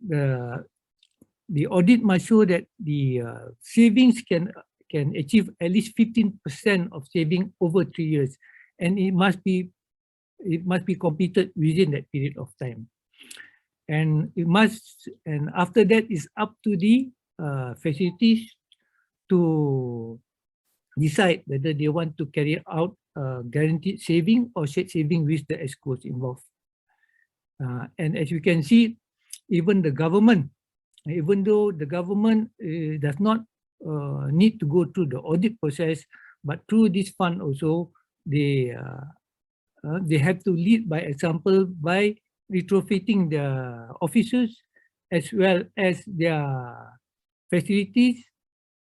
F: the audit must show that the savings can achieve at least 15% of saving over 3 years, and it must be completed within that period of time. And after that, it's up to the facilities to decide whether they want to carry out guaranteed saving or shared saving with the ESCOs involved. And as you can see, even the government, even though the government does not need to go through the audit process, but through this fund also, they have to lead by example by retrofitting the offices as well as their facilities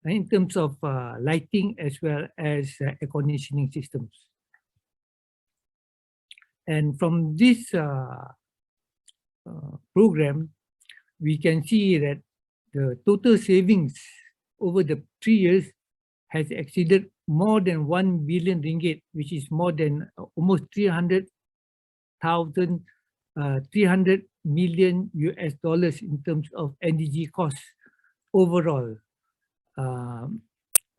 F: in terms of lighting as well as air conditioning systems. And from this program, we can see that the total savings over the 3 years has exceeded more than 1 billion ringgit, which is more than almost 300 million US dollars in terms of energy costs overall.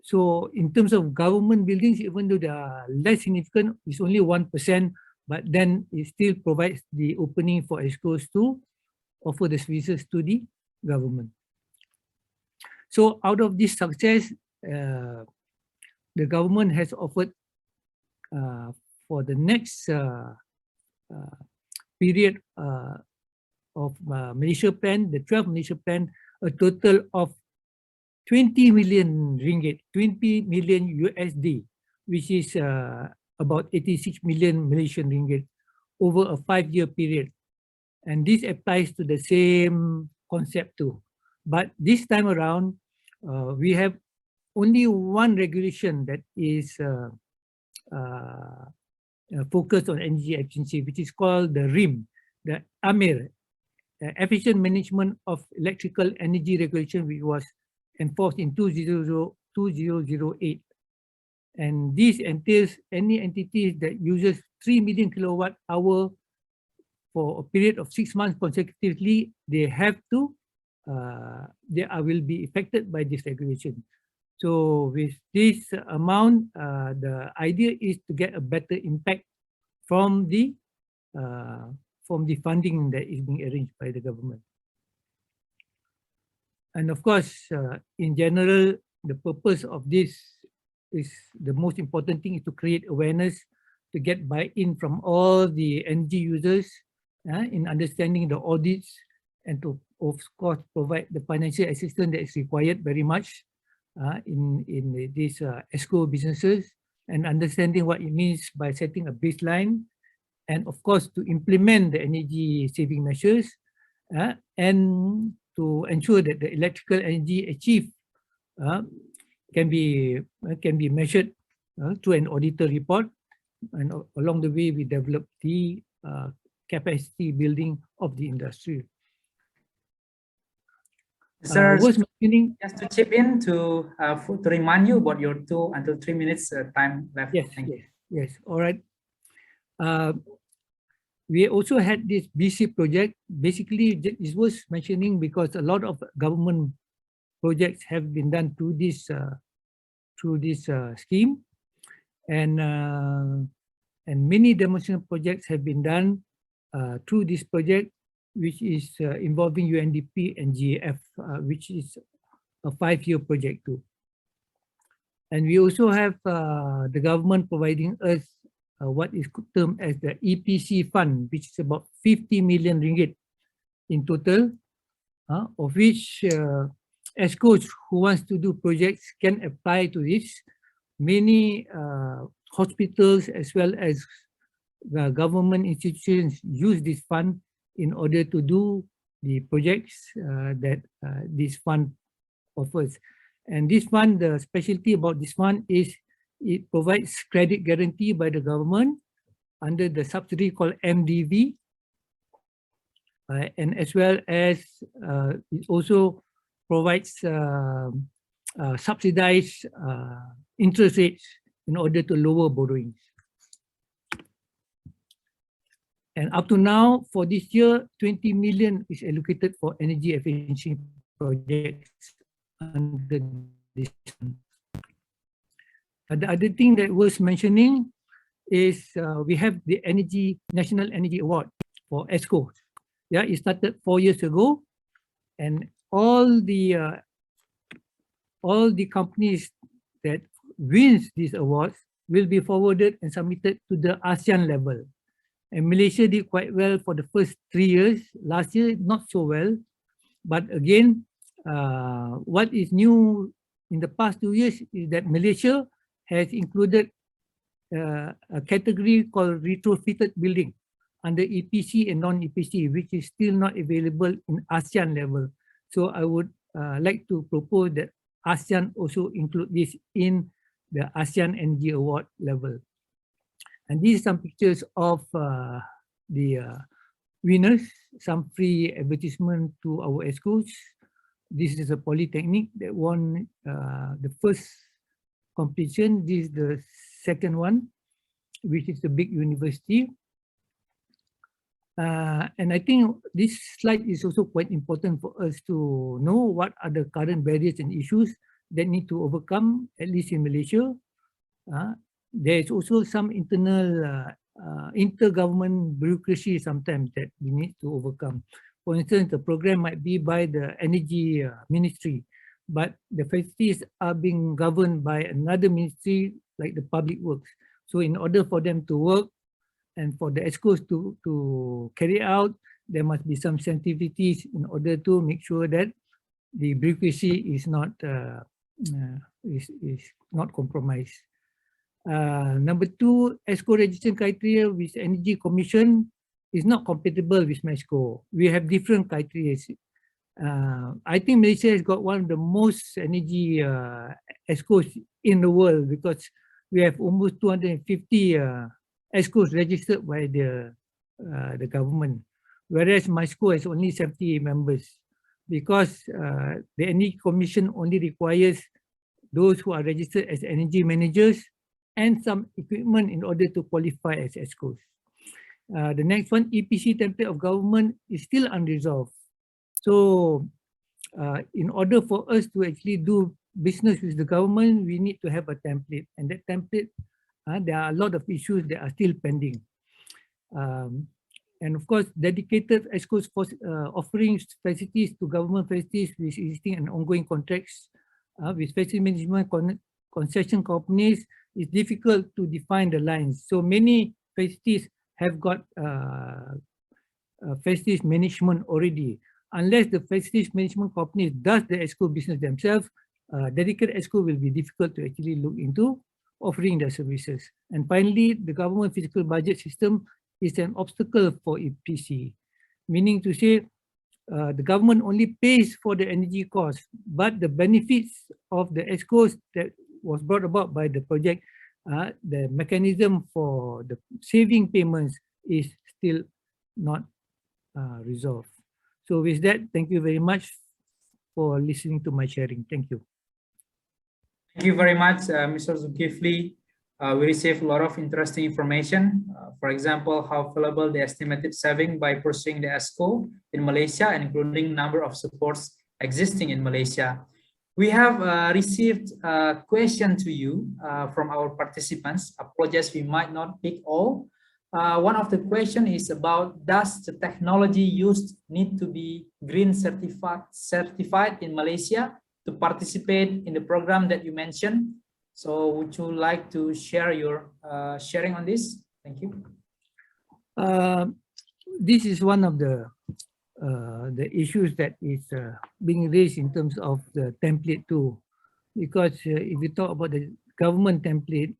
F: So in terms of government buildings, even though they are less significant, it's only 1%, but then it still provides the opening for ESCOs to offer the services to the government. So out of this success, the government has offered for the next period of Malaysia Plan, the 12th Malaysia Plan, a total of 20 million ringgit, 20 million USD, which is about 86 million Malaysian ringgit over a 5-year period. And this applies to the same concept too. But this time around, we have only one regulation that is focused on energy efficiency, which is called the RIM, the AMIR, Efficient Management of Electrical Energy Regulation, which was enforced in 2008. And this entails any entities that uses 3 million kilowatt hour for a period of 6 months consecutively, they have to, they will be affected by this regulation. So with this amount, the idea is to get a better impact from the funding that is being arranged by the government. And of course, in general, the purpose of this is the most important thing is to create awareness, to get buy-in from all the energy users in understanding the audits and to, of course, provide the financial assistance that is required very much in these ESCO businesses, and understanding what it means by setting a baseline, and of course to implement the energy saving measures, and to ensure that the electrical energy achieved can be measured through an auditor report. And along the way, we develop the capacity building of the industry.
D: Sir,
F: Worth mentioning,
D: just to chip in to remind you about your 2 until 3 minutes time left.
F: yes,
D: Thank you.
F: yes, all right. We also had this BC project. Basically, it was mentioning because a lot of government projects have been done through this scheme, and many demonstration projects have been done through this project, which is involving UNDP and GAF, which is a 5-year project too. And we also have the government providing us what is termed as the EPC fund, which is about 50 million ringgit in total, of which ESCOs who wants to do projects can apply to this. Many hospitals as well as government institutions use this fund in order to do the projects that this fund offers. And this fund, the specialty about this fund is it provides credit guarantee by the government under the subsidy called MDV, and as well as it also provides subsidized interest rates in order to lower borrowings. And up to now, for this year, 20 million is allocated for energy efficiency projects under this. The other thing that was mentioning is we have the National Energy Award for ESCO. Yeah, it started 4 years ago, and all the companies that wins these awards will be forwarded and submitted to the ASEAN level. And Malaysia did quite well for the first 3 years. Last year, not so well. But again, what is new in the past 2 years is that Malaysia has included a category called retrofitted building under EPC and non-EPC, which is still not available in ASEAN level. So I would like to propose that ASEAN also include this in the ASEAN Energy Award level. And these are some pictures of the winners, some free advertisement to our ESCOs. This is a polytechnic that won the first competition. This is the second one, which is the big university. And I think this slide is also quite important for us to know what are the current barriers and issues that need to overcome, at least in Malaysia. There is also some internal intergovernment bureaucracy sometimes that we need to overcome. For instance, the program might be by the energy ministry, but the facilities are being governed by another ministry like the public works. So in order for them to work and for the ESCOs to carry out, there must be some sensitivities in order to make sure that the bureaucracy is not compromised. Number 2, ESCO registration criteria with Energy Commission is not compatible with MESCO. We have different criteria. I think Malaysia has got one of the most energy ESCOs in the world, because we have almost 250 ESCOs registered by the government, whereas MESCO has only 70 members, because the Energy Commission only requires those who are registered as energy managers and some equipment in order to qualify as ESCOs. The next one, EPC template of government, is still unresolved. So in order for us to actually do business with the government, we need to have a template, and that template, there are a lot of issues that are still pending. And of course, dedicated ESCOs for offering facilities to government facilities with existing and ongoing contracts with facility management concession companies, is difficult to define the lines. So many facilities have got facilities management already, unless the facilities management company does the ESCO business themselves, dedicated ESCO will be difficult to actually look into offering their services. And finally, the government fiscal budget system is an obstacle for EPC, meaning to say the government only pays for the energy cost, but the benefits of the ESCOs that was brought about by the project, the mechanism for the saving payments is still not resolved. So with that, thank you very much for listening to my sharing. Thank you.
D: Thank you very much, Mr. Zulkifli. We received a lot of interesting information. For example, how valuable the estimated saving by pursuing the ESCO in Malaysia, including number of supports existing in Malaysia. We have received a question to you from our participants. Apologies, we might not pick all. One of the question is about, does the technology used need to be green certified in Malaysia to participate in the program that you mentioned? So would you like to share your sharing on this? Thank you.
F: This is one of the issues that is being raised in terms of the template too, because if you talk about the government template,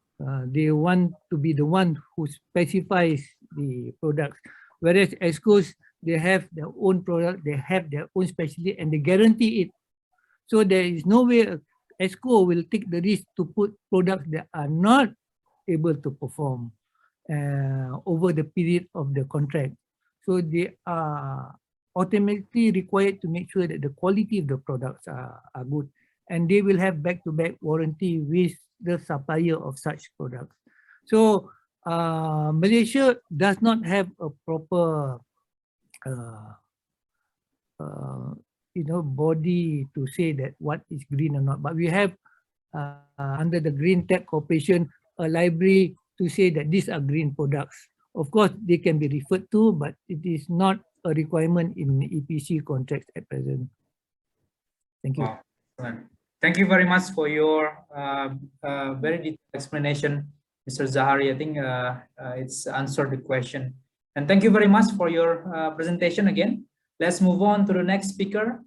F: they want to be the one who specifies the products, whereas ESCOs, they have their own product, they have their own specialty, and they guarantee it. So there is no way ESCO will take the risk to put products that are not able to perform over the period of the contract. So they are automatically required to make sure that the quality of the products are good, and they will have back-to-back warranty with the supplier of such products. So Malaysia does not have a proper body to say that what is green or not, but we have under the Green Tech Corporation a library to say that these are green products. Of course, they can be referred to, but it is not a requirement in EPC contracts at present. Thank you.
D: Wow. Thank you very much for your very detailed explanation, Mr. Zahari. I think it's answered the question. And thank you very much for your presentation again. Let's move on to the next speaker.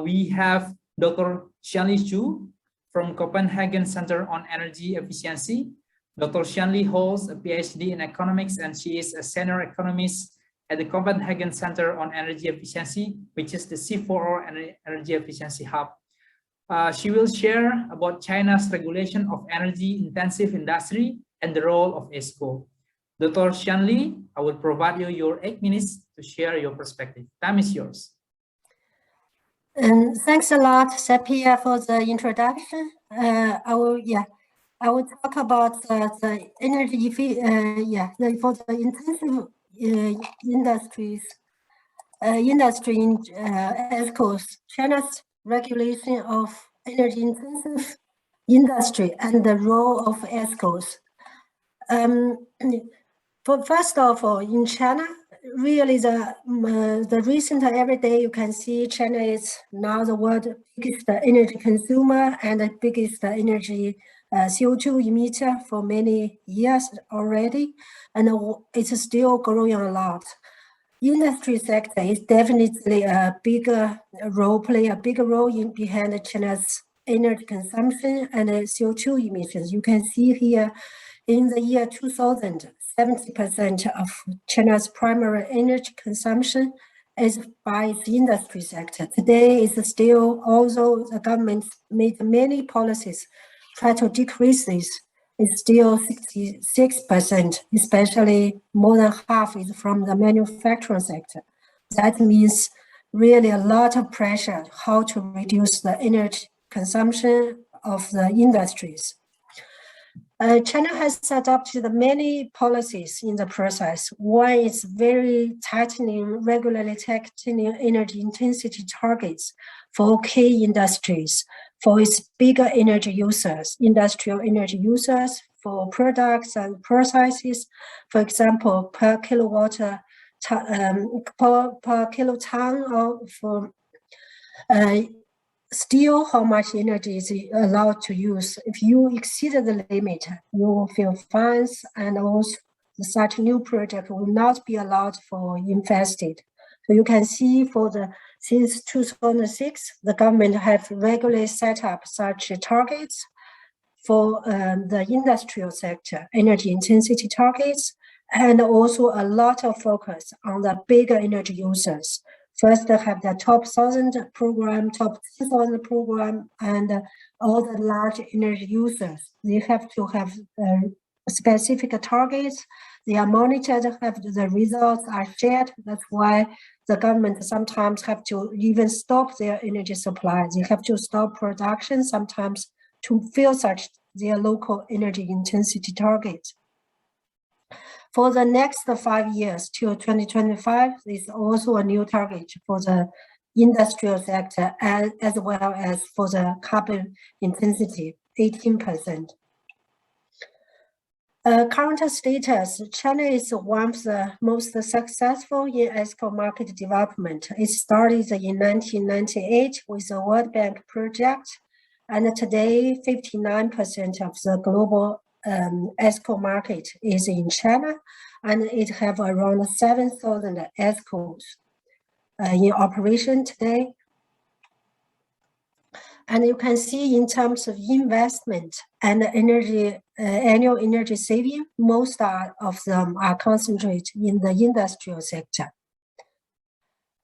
D: We have Dr. Xianli Zhu from Copenhagen Center on Energy Efficiency. Dr. Xianli holds a PhD in economics, and she is a senior economist at the Copenhagen Center on Energy Efficiency, which is the C4O Energy Efficiency Hub. She will share about China's regulation of energy-intensive industry and the role of ESCO. Dr. Xianli, I will provide you your 8 minutes to share your perspective. Time is yours.
G: Thanks a lot, Sepia, for the introduction. I will talk about the energy, for the intensive industry in ESCOs, China's regulation of energy-intensive industry and the role of ESCOs. First of all, in China, really the recent every day you can see China is now the world's biggest energy consumer and the biggest energy CO2 emitter for many years already, and it's still growing a lot. Industry sector is definitely a bigger role behind China's energy consumption and CO2 emissions. You can see here in the year 2000, 70% of China's primary energy consumption is by the industry sector. Today is still, although the government made many policies try to decrease this, it's still 66%, especially more than half is from the manufacturing sector. That means really a lot of pressure how to reduce the energy consumption of the industries. China has adopted many policies in the process. One is regularly tightening energy intensity targets for key industries, for its bigger energy users, industrial energy users, for products and processes. For example, per kiloton or for steel, how much energy is allowed to use. If you exceed the limit, you will feel fines, and also such new project will not be allowed for invested. So you can see for the Since 2006, the government have regularly set up such targets for the industrial sector, energy intensity targets, and also a lot of focus on the bigger energy users. First, they have the top 1,000 program, top 2,000 program, and all the large energy users. They have to have specific targets. They are monitored, have the results are shared. That's why the government sometimes have to even stop their energy supply. They have to stop production sometimes to fill such their local energy intensity targets. For the next 5 years till 2025, there's also a new target for the industrial sector as well as for the carbon intensity, 18%. Current status, China is one of the most successful in ESCO market development. It started in 1998 with the World Bank project, and today 59% of the global ESCO market is in China, and it have around 7,000 ESCOs in operation today. And you can see in terms of investment and energy, annual energy saving, most of them are concentrated in the industrial sector.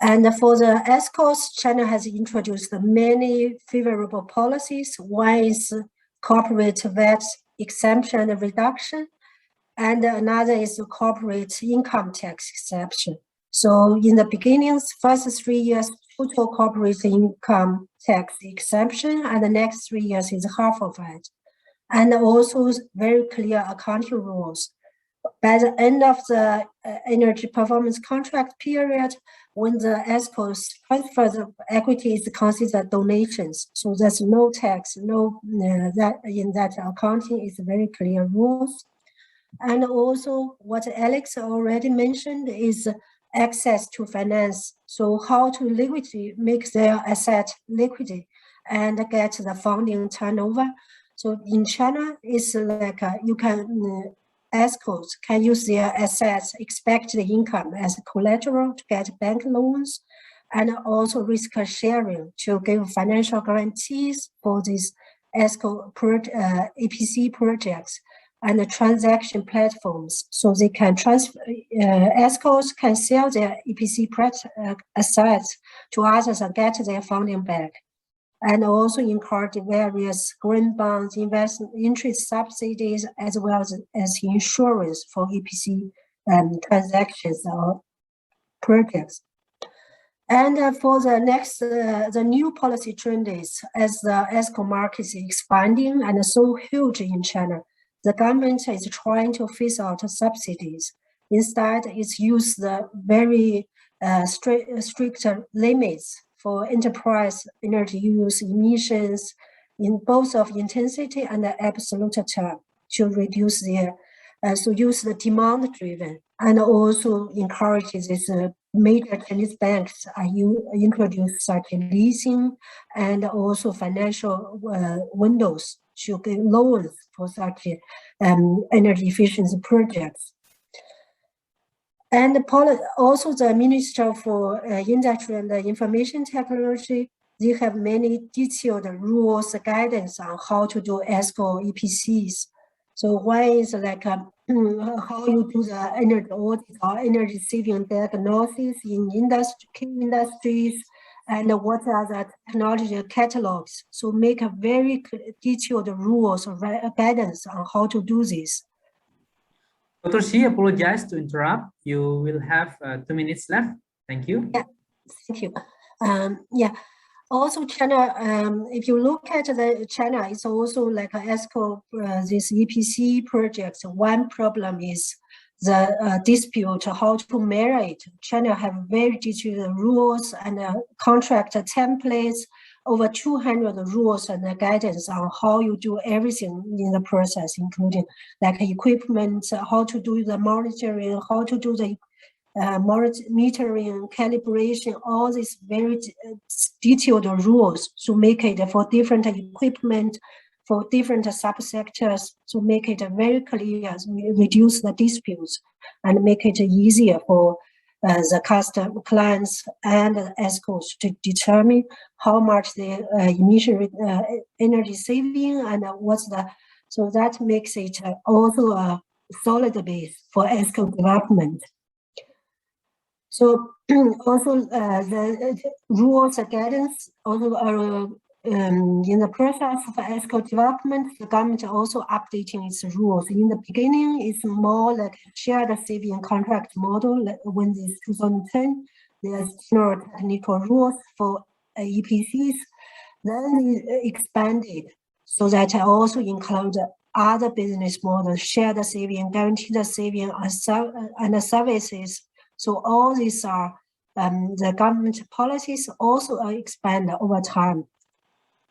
G: And for the ESCOs, China has introduced many favorable policies. One is corporate VAT exemption and reduction, and another is corporate income tax exception. So in the beginnings, first 3 years, total corporate income tax exemption, and the next 3 years is half of it. And also very clear accounting rules. By the end of the energy performance contract period, when the ESCOs transfer the equity is considered donations. So there's no tax, that in that accounting is very clear rules. And also what Alex already mentioned is access to finance. So how to liquidity make their asset liquidity and get the funding turnover. So in China, it's like you can ESCOs can use their assets, expected income as collateral to get bank loans, and also risk sharing to give financial guarantees for these ESCO EPC projects and the transaction platforms. So they can transfer, ESCOs can sell their EPC assets to others and get their funding back. And also encourage various green bonds, investment interest subsidies, as well as insurance for EPC transactions or projects. And for the next, the new policy trend is, as the ESCO market is expanding and so huge in China, the government is trying to phase out subsidies. Instead, it's used the very strict limits for enterprise energy use emissions in both of intensity and the absolute term to reduce their, so use the demand driven, and also encourages this major Chinese banks are introduce such leasing and also financial windows to give loans for such energy efficiency projects. And also the Minister for Industry and Information Technology, they have many detailed rules, guidance on how to do ESCO EPCs. So one is like how you do the energy audit or energy saving diagnosis in key industries, and what are the technology catalogs. So make a very detailed rules or guidance on how to do this.
D: Dr. Xi, apologize to interrupt. You will have 2 minutes left. Thank you.
G: Yeah, thank you. Yeah. Also, China, if you look at the China, it's also like ESCO, this EPC projects. One problem is the dispute, how to measure it. China have very detailed rules and contract templates, over 200 rules and guidance on how you do everything in the process, including like equipment, how to do the monitoring, how to do the metering, calibration, all these very detailed rules to make it for different equipment, for different subsectors, to make it very clear, reduce the disputes and make it easier for the customer clients and the ESCOs to determine how much the emission energy saving and what's the, so that makes it also a solid base for ESCO development. So also the rules and guidance also are in the process of ESCO development. The government also updating its rules. In the beginning, it's more like shared saving contract model. When this 2010, there's general technical rules for EPCs. Then it expanded so that also include other business models, shared saving, guaranteed saving, and services. So all these are the government policies also expand over time.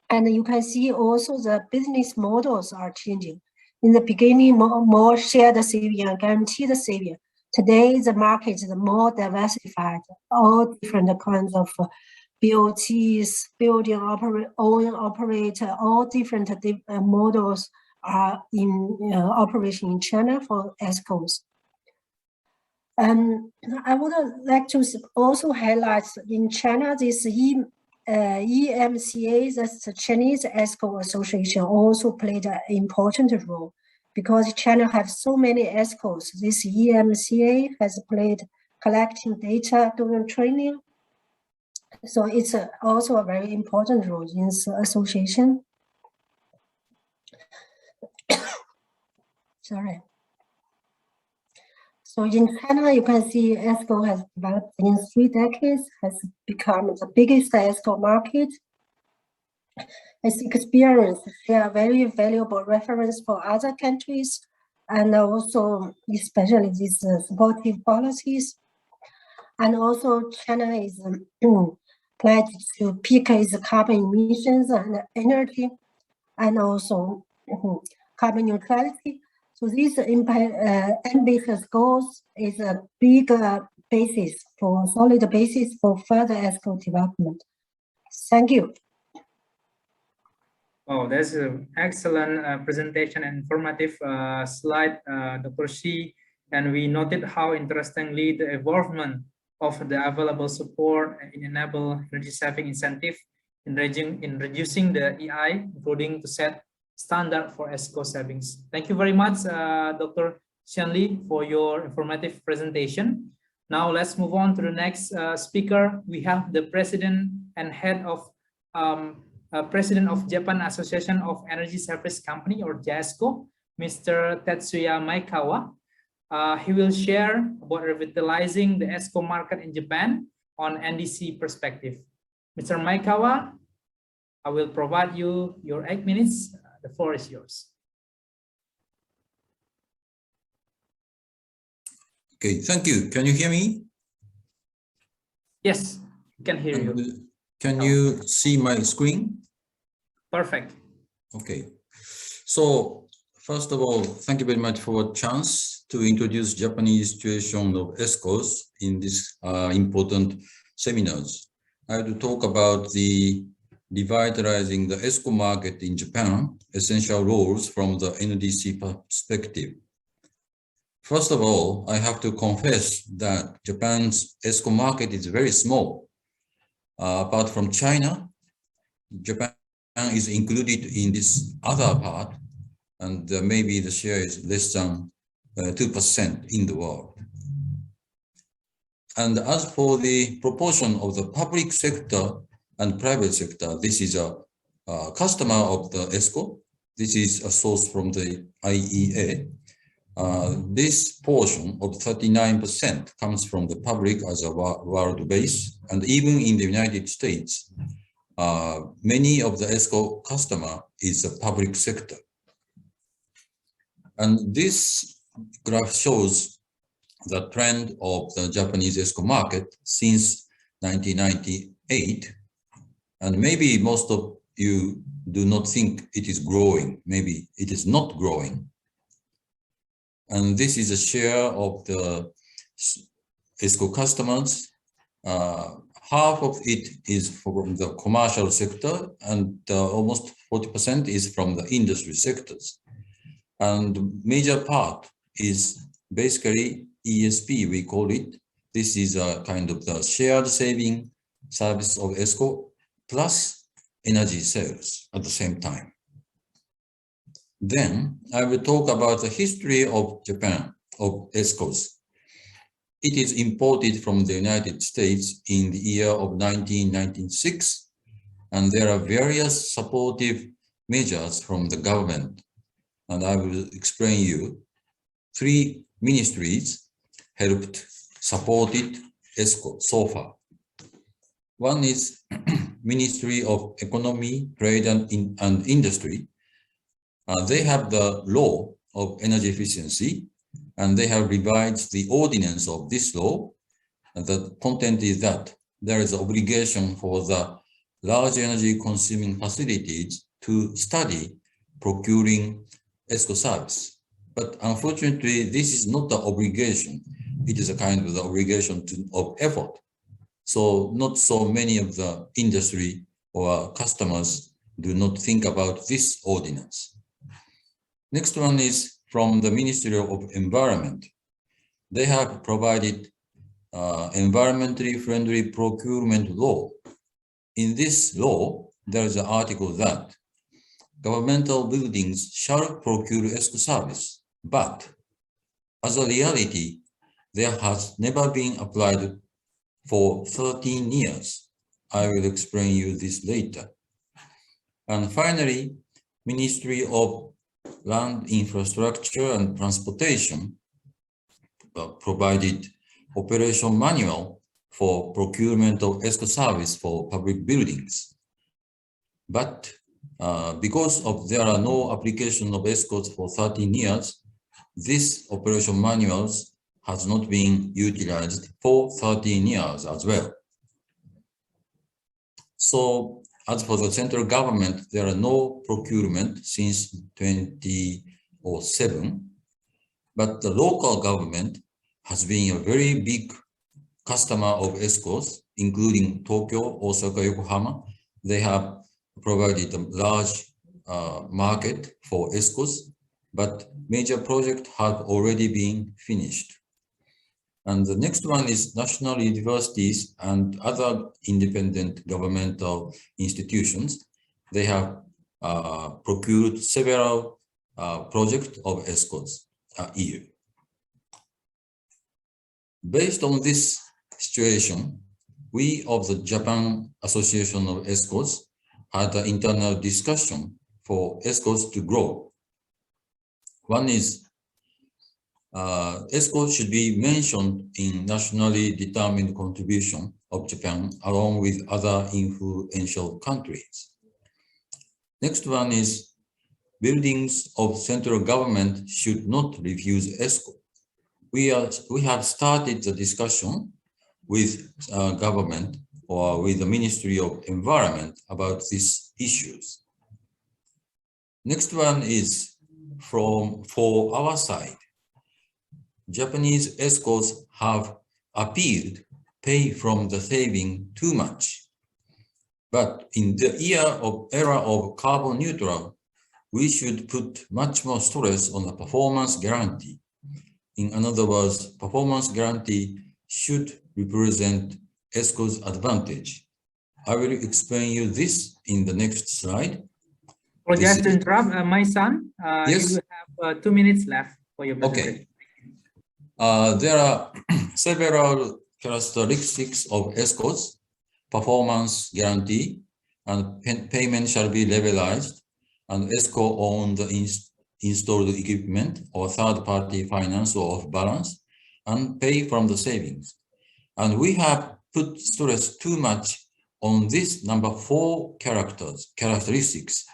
G: And you can see also the business models are changing. In the beginning, more shared saving and guaranteed saving. Today, the market is more diversified. All different kinds of BOTs, building own operator, all different models are in operation in China for ESCOs. I would like to also highlight in China, this EMCA, that's the Chinese ESCO Association, also played an important role because China has so many ESCOs. This EMCA has played collecting data, doing training. So it's also a very important role in the association. Sorry. So in China, you can see ESCO has developed in 3 decades, has become the biggest ESCO market. Its experience share very valuable reference for other countries, and also especially these supportive policies. And also China is pledged to peak its carbon emissions and energy, and also carbon neutrality. So these ambitious goals is a big basis for solid basis for further ESCO development. Thank you.
D: Oh, that's an excellent presentation and informative slide, Dr. Shi. And we noted how interestingly the involvement of the available support in enable energy saving incentive in reducing the EI, including to set standard for ESCO savings. Thank you very much, Dr. Xianli, for your informative presentation. Now let's move on to the next speaker. We have the president and head of President of Japan Association of Energy Service Company, or JESCO, Mr. Tetsuya Maekawa. He will share about revitalizing the ESCO market in Japan on NDC perspective. Mr. Maekawa, I will provide you your 8 minutes. The floor is yours.
H: Okay, thank you. Can you hear me?
D: Yes, we can hear you.
H: Can you see my screen?
D: Perfect.
H: Okay. So first of all, thank you very much for a chance to introduce Japanese situation of ESCOs in this important seminars. I have to talk about the revitalizing the ESCO market in Japan, essential roles from the NDC perspective. First of all, I have to confess that Japan's ESCO market is very small. Apart from China, Japan is included in this other part, and maybe the share is less than 2% in the world. And as for the proportion of the public sector and private sector, this is a customer of the ESCO. This is a source from the IEA. This portion of 39% comes from the public as a world base, and even in the United States, many of the ESCO customer is the public sector. And this graph shows the trend of the Japanese ESCO market since 1998. And maybe most of you do not think it is growing. Maybe it is not growing. And this is a share of the ESCO customers. Half of it is from the commercial sector, and almost 40% is from the industry sectors. And major part is basically ESP, we call it, This is a kind of the shared saving service of ESCO plus energy sales at the same time. Then I will talk about the history of Japan, of ESCOs. It is imported from the United States in the year of 1996, and there are various supportive measures from the government. And I will explain you. 3 ministries helped, supported ESCO so far. One is Ministry of Economy, Trade and Industry. They have the law of energy efficiency, and they have revised the ordinance of this law. And the content is that there is an obligation for the large energy consuming facilities to study procuring ESCO service. But unfortunately, this is not the obligation. It is a kind of the obligation of effort. So not so many of the industry or customers do not think about this ordinance. Next one is from the Ministry of Environment. They have provided environmentally friendly procurement law. In this law, there is an article that governmental buildings shall procure ESCO service, but as a reality, there has never been applied for 13 years. I will explain you this later. And finally, Ministry of Land Infrastructure and Transportation provided operation manual for procurement of ESCO service for public buildings. But because of there are no application of ESCOs for 13 years, this operation manuals has not been utilized for 13 years as well. So as for the central government, there are no procurement since 2007, but the local government has been a very big customer of ESCOs, including Tokyo, Osaka, Yokohama. They have provided a large market for ESCOs, but major projects have already been finished. And the next one is national universities and other independent governmental institutions. They have procured several projects of ESCOs a year. Based on this situation, we of the Japan Association of ESCOs had an internal discussion for ESCOs to grow. One is ESCO should be mentioned in nationally determined contribution of Japan along with other influential countries. Next one is buildings of central government should not refuse ESCO. We have started the discussion with government or with the Ministry of Environment about these issues. Next one is for our side. Japanese ESCOs have appealed pay from the saving too much. But in the era of carbon neutral, we should put much more stress on the performance guarantee. In other words, performance guarantee should represent ESCO's advantage. I will explain you this in the next slide.
D: Well, just to interrupt, my son,
H: yes?
D: you have 2 minutes left for your presentation.
H: Okay. There are several characteristics of ESCOs: performance guarantee, and payment shall be levelized, and ESCO own the installed equipment or third-party finance or off-balance, and pay from the savings. And we have put stress too much on this number 4 characteristics.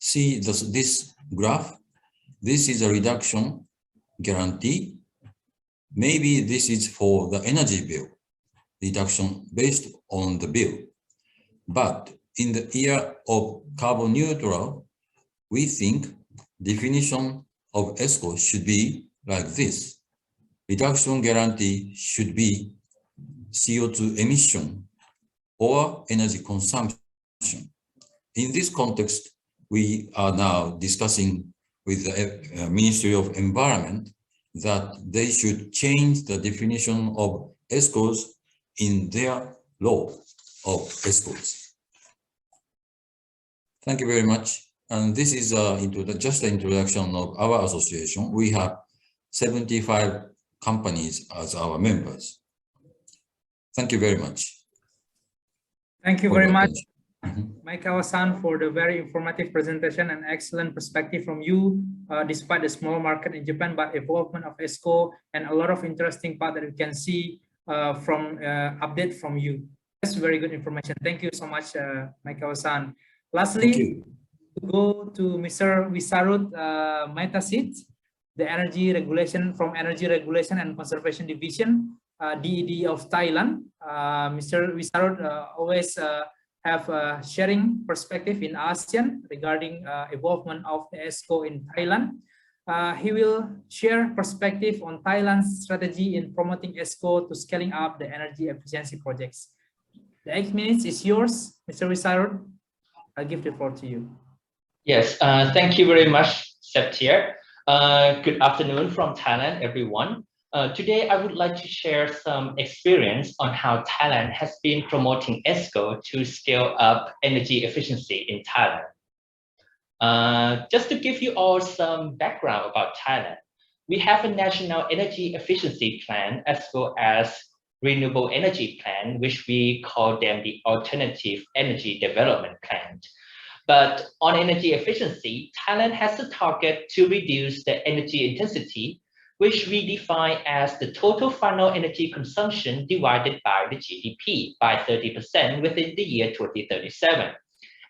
H: See this graph. This is a reduction guarantee. Maybe this is for the energy bill, reduction based on the bill. But in the year of carbon neutral, we think definition of ESCO should be like this. Reduction guarantee should be CO2 emission or energy consumption. In this context, we are now discussing with the Ministry of Environment that they should change the definition of ESCOs in their role of ESCOs. Thank you very much. And this is just the introduction of our association. We have 75 companies as our members. Thank you very much.
D: Thank you very much,
H: Mm-hmm.
D: Maekawa-san, for the very informative presentation and excellent perspective from you, despite the small market in Japan, but evolvement of ESCO and a lot of interesting part that we can see from update from you. That's very good information. Thank you so much, Maekawa-san. Lastly, go to Mr. Wisarut Maitasit, the Energy Regulation from Energy Regulation and Conservation Division, DED of Thailand. Mr. Wisarut always have sharing perspective in ASEAN regarding evolvement of the ESCO in Thailand. He will share perspective on Thailand's strategy in promoting ESCO to scaling up the energy efficiency projects. The 8 minutes is yours, Mr. Wisarut. I'll give the floor to you.
I: Yes, thank you very much, Septier. Good afternoon from Thailand, everyone. Today, I would like to share some experience on how Thailand has been promoting ESCO to scale up energy efficiency in Thailand. Just to give you all some background about Thailand, we have a national energy efficiency plan as well as renewable energy plan, which we call them the alternative energy development plan. But on energy efficiency, Thailand has a target to reduce the energy intensity, which we define as the total final energy consumption divided by the GDP by 30% within the year 2037,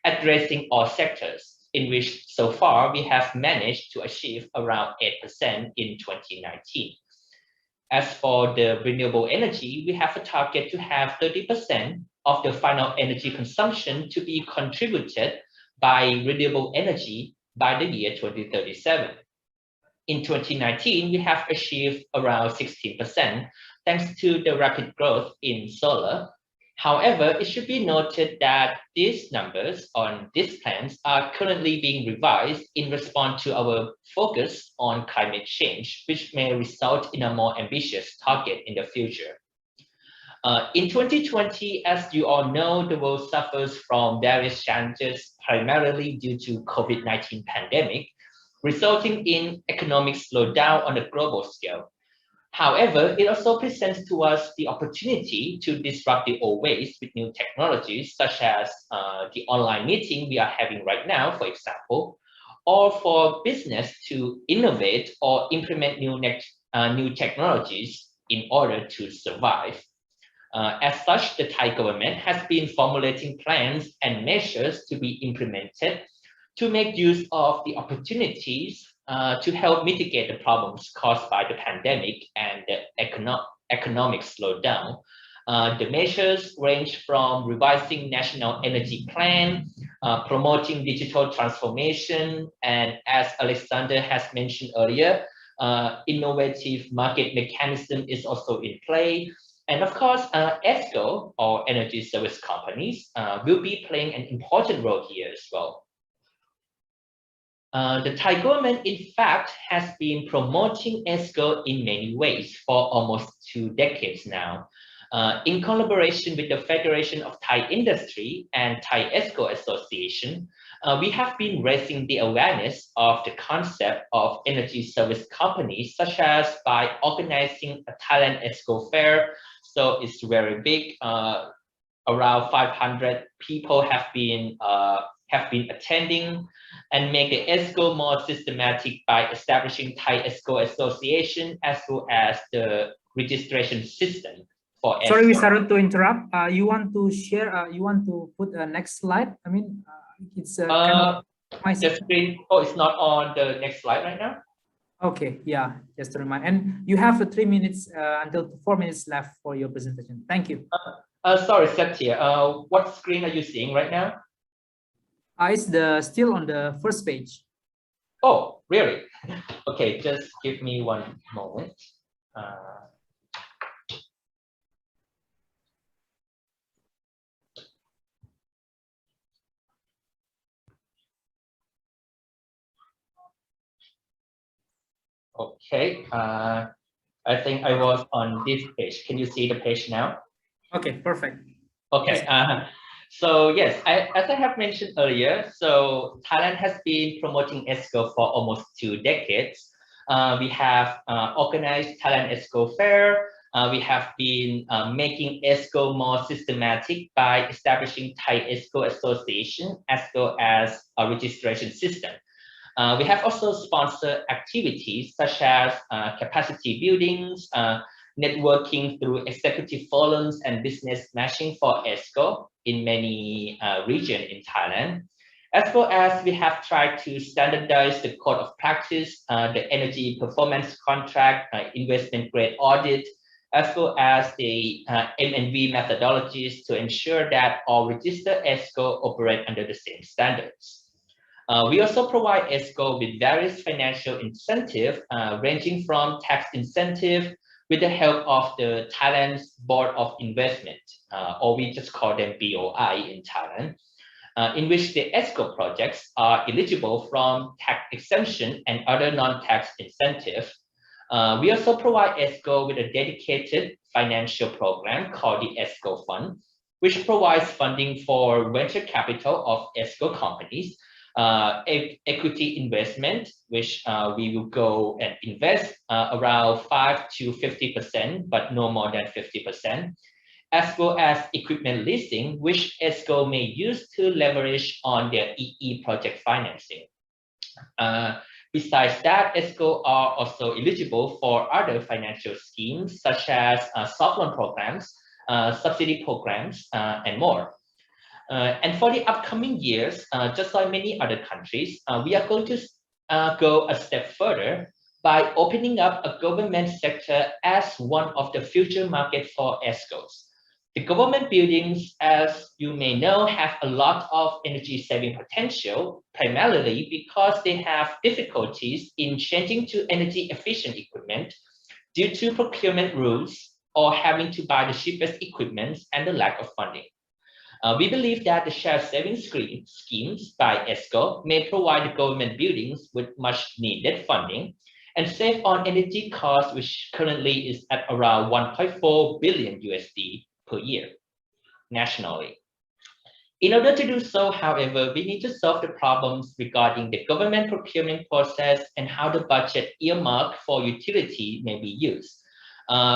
I: addressing all sectors, in which so far we have managed to achieve around 8% in 2019. As for the renewable energy, we have a target to have 30% of the final energy consumption to be contributed by renewable energy by the year 2037. In 2019, we have achieved around 16% thanks to the rapid growth in solar. However, it should be noted that these numbers on these plans are currently being revised in response to our focus on climate change, which may result in a more ambitious target in the future. In 2020, as you all know, the world suffers from various challenges, primarily due to COVID-19 pandemic, resulting in economic slowdown on a global scale. However, it also presents to us the opportunity to disrupt the old ways with new technologies, such as the online meeting we are having right now, for example, or for business to innovate or implement new technologies in order to survive. As such, the Thai government has been formulating plans and measures to be implemented to make use of the opportunities to help mitigate the problems caused by the pandemic and the economic slowdown. The measures range from revising national energy plan, promoting digital transformation, and as Alexander has mentioned earlier, innovative market mechanism is also in play. And of course, ESCO, or energy service companies, will be playing an important role here as well. The Thai government, in fact, has been promoting ESCO in many ways for almost 2 decades now. In collaboration with the Federation of Thai Industry and Thai ESCO Association, we have been raising the awareness of the concept of energy service companies, such as by organizing a Thailand ESCO fair. So it's very big. Around 500 people have been attending, and make the ESCO more systematic by establishing Thai ESCO Association as well as the registration system for ESCO.
D: Sorry, Wisarut, to interrupt. You want to share? You want to put a next slide? I mean, it's kind of my
I: the screen. Oh, it's not on the next slide right now.
D: Okay, yeah, just to remind. And you have 3 minutes until 4 minutes left for your presentation. Thank you.
I: Sorry, Septier. What screen are you seeing right now?
D: It's still on the first page.
I: Oh, really? Okay, just give me one moment. Okay, I think I was on this page. Can you see the page now?
D: Okay, perfect.
I: Okay. So yes, as I have mentioned earlier, so Thailand has been promoting ESCO for almost 2 decades. We have organized Thailand ESCO Fair. We have been making ESCO more systematic by establishing Thai ESCO Association as well as a registration system. We have also sponsored activities such as capacity buildings, networking through executive forums and business matching for ESCO in many regions in Thailand, as well as we have tried to standardize the code of practice, the energy performance contract, investment grade audit, as well as the M&V methodologies to ensure that all registered ESCO operate under the same standards. We also provide ESCO with various financial incentives, ranging from tax incentive with the help of the Thailand's Board of Investment, or we just call them BOI in Thailand, in which the ESCO projects are eligible from tax exemption and other non-tax incentives. We also provide ESCO with a dedicated financial program called the ESCO Fund, which provides funding for venture capital of ESCO companies, equity investment, which we will go and invest around 5 to 50%, but no more than 50%, as well as equipment leasing, which ESCO may use to leverage on their EE project financing. Besides that, ESCO are also eligible for other financial schemes such as soft loan programs, subsidy programs, and more. And for the upcoming years, just like many other countries, we are going to go a step further by opening up a government sector as one of the future markets for ESCOs. The government buildings, as you may know, have a lot of energy saving potential, primarily because they have difficulties in changing to energy efficient equipment due to procurement rules or having to buy the cheapest equipment and the lack of funding. We believe that the shared saving schemes by ESCO may provide the government buildings with much needed funding and save on energy costs, which currently is at around 1.4 billion USD per year nationally. In order to do so, however, we need to solve the problems regarding the government procurement process and how the budget earmarked for utility may be used.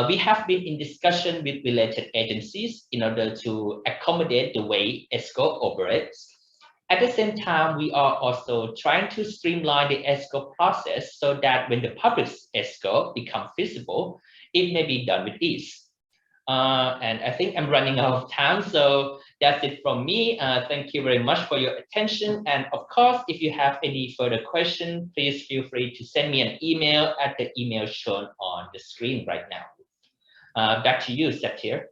I: We have been in discussion with related agencies in order to accommodate the way ESCO operates. At the same time, we are also trying to streamline the ESCO process so that when the public ESCO becomes feasible, it may be done with ease. And I think I'm running out of time, so that's it from me. Thank you very much for your attention. And of course, if you have any further questions, please feel free to send me an email at the email shown on the screen right now. Back to you, Satyar.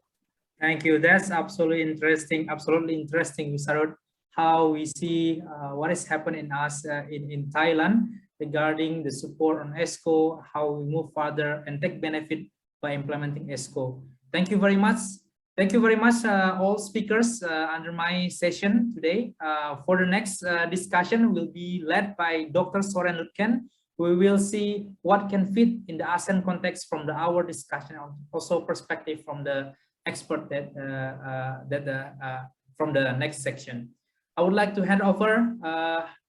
D: Thank you. That's absolutely interesting, Mr. Ruth, how we see what is happening in us in Thailand regarding the support on ESCO, how we move further and take benefit by implementing ESCO. Thank you very much. Thank you very much, all speakers under my session today. For the next discussion will be led by Dr. Soren Lutken. We will see what can fit in the ASEAN context from our discussion, also perspective from the expert from the next section. I would like to hand over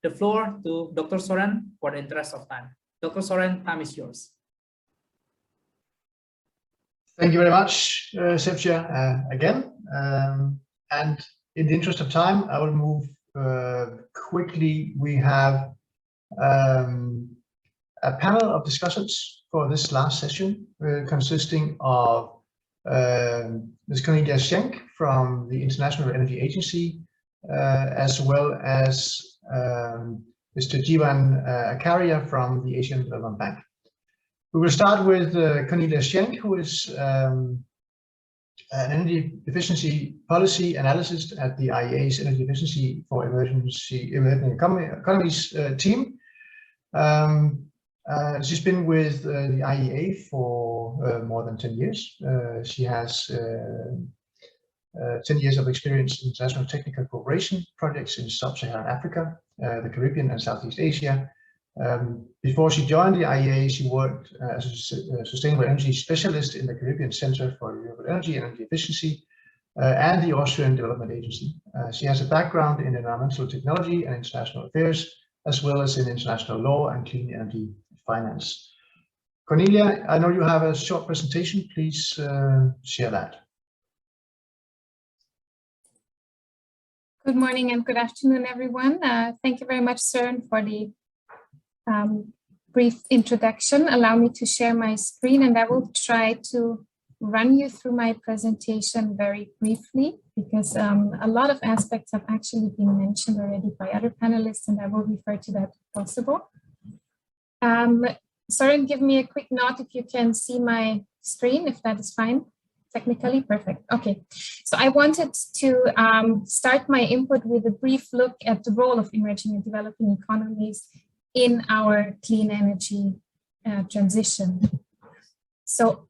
D: the floor to Dr. Soren for the interest of time. Dr. Soren, time is yours.
E: Thank you very much, Septia, again. And in the interest of time, I will move quickly. We have a panel of discussants for this last session, consisting of Ms. Cornelia Schenk from the International Energy Agency, as well as Mr. Jivan Acharya from the Asian Development Bank. We will start with Cornelia Schenk, who is an energy efficiency policy analyst at the IEA's Energy Efficiency for Emerging Economies team. She's been with the IEA for more than 10 years. She has 10 years of experience in international technical cooperation projects in Sub-Saharan Africa, the Caribbean and Southeast Asia, Before she joined the IEA, she worked as a sustainable energy specialist in the Caribbean Center for Renewable Energy and Energy Efficiency and the Austrian Development Agency. She has a background in environmental technology and international affairs, as well as in international law and clean energy finance. Cornelia, I know you have a short presentation. Please share that.
J: Good morning and good afternoon, everyone. Thank you very much, Søren, for the brief introduction. Allow me to share my screen, and I will try to run you through my presentation very briefly, because a lot of aspects have actually been mentioned already by other panelists, and I will refer to that if possible. Søren, give me a quick nod if you can see my screen, if that is fine. Technically, perfect. Okay, so I wanted to start my input with a brief look at the role of emerging and developing economies in our clean energy transition. So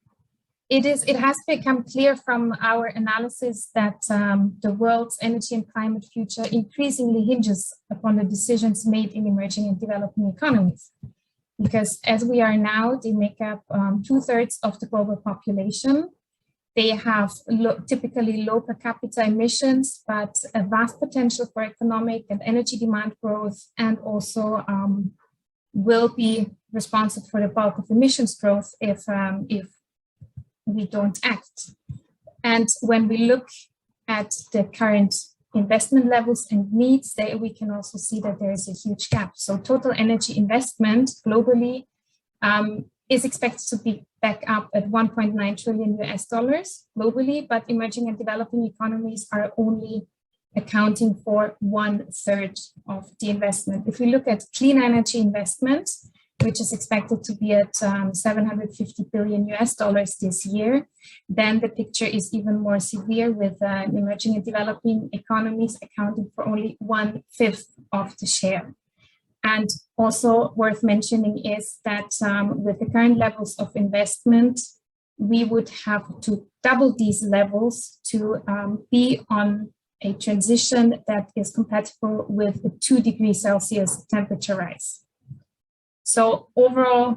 J: it has become clear from our analysis that the world's energy and climate future increasingly hinges upon the decisions made in emerging and developing economies. Because as we are now, they make up 2/3 of the global population. They have typically low per capita emissions, but a vast potential for economic and energy demand growth, and also will be responsible for the bulk of emissions growth if we don't act. And when we look at the current investment levels and needs, there we can also see that there is a huge gap. So total energy investment globally is expected to be back up at $1.9 trillion globally, but emerging and developing economies are only accounting for 1/3 of the investment. If we look at clean energy investment, which is expected to be at $750 billion this year, then the picture is even more severe, with emerging and developing economies accounting for only 1/5 of the share. And also worth mentioning is that with the current levels of investment, we would have to double these levels to be on a transition that is compatible with a 2 degrees Celsius temperature rise. So overall,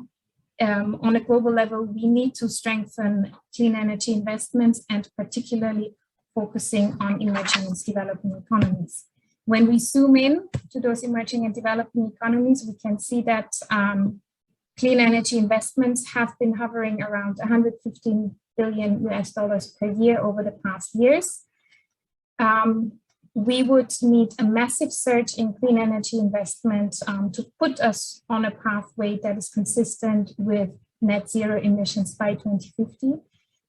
J: on a global level, we need to strengthen clean energy investments, and particularly focusing on emerging and developing economies. When we zoom in to those emerging and developing economies, we can see that clean energy investments have been hovering around $115 billion per year over the past years. We would need a massive surge in clean energy investment to put us on a pathway that is consistent with net zero emissions by 2050,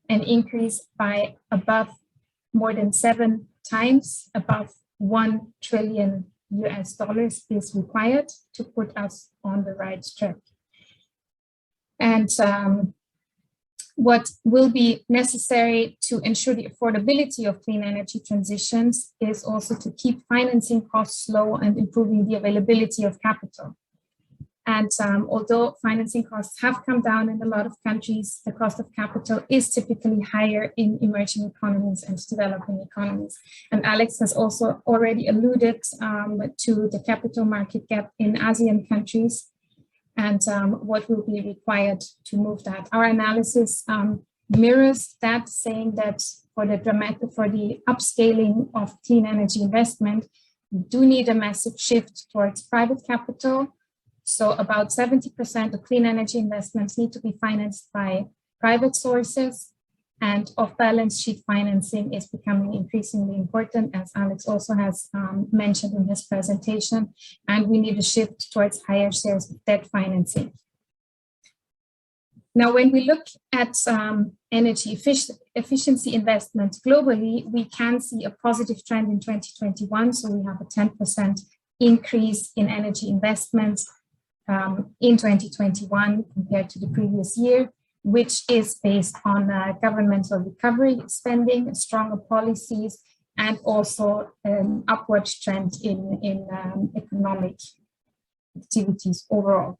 J: an increase by above more than 7 times above $1 trillion is required to put us on the right track. And what will be necessary to ensure the affordability of clean energy transitions is also to keep financing costs low and improving the availability of capital. And although financing costs have come down in a lot of countries, the cost of capital is typically higher in emerging economies and developing economies. And Alex has also already alluded to the capital market gap in ASEAN countries, and what will be required to move that. Our analysis mirrors that, saying that for the upscaling of clean energy investment, we do need a massive shift towards private capital. So about 70% of clean energy investments need to be financed by private sources, and off-balance sheet financing is becoming increasingly important, as Alex also has mentioned in his presentation, and we need a shift towards higher shares of debt financing. Now, when we look at energy efficiency investments globally, we can see a positive trend in 2021. So we have a 10% increase in energy investments in 2021 compared to the previous year, which is based on governmental recovery spending, stronger policies, and also an upward trend in economic activities overall.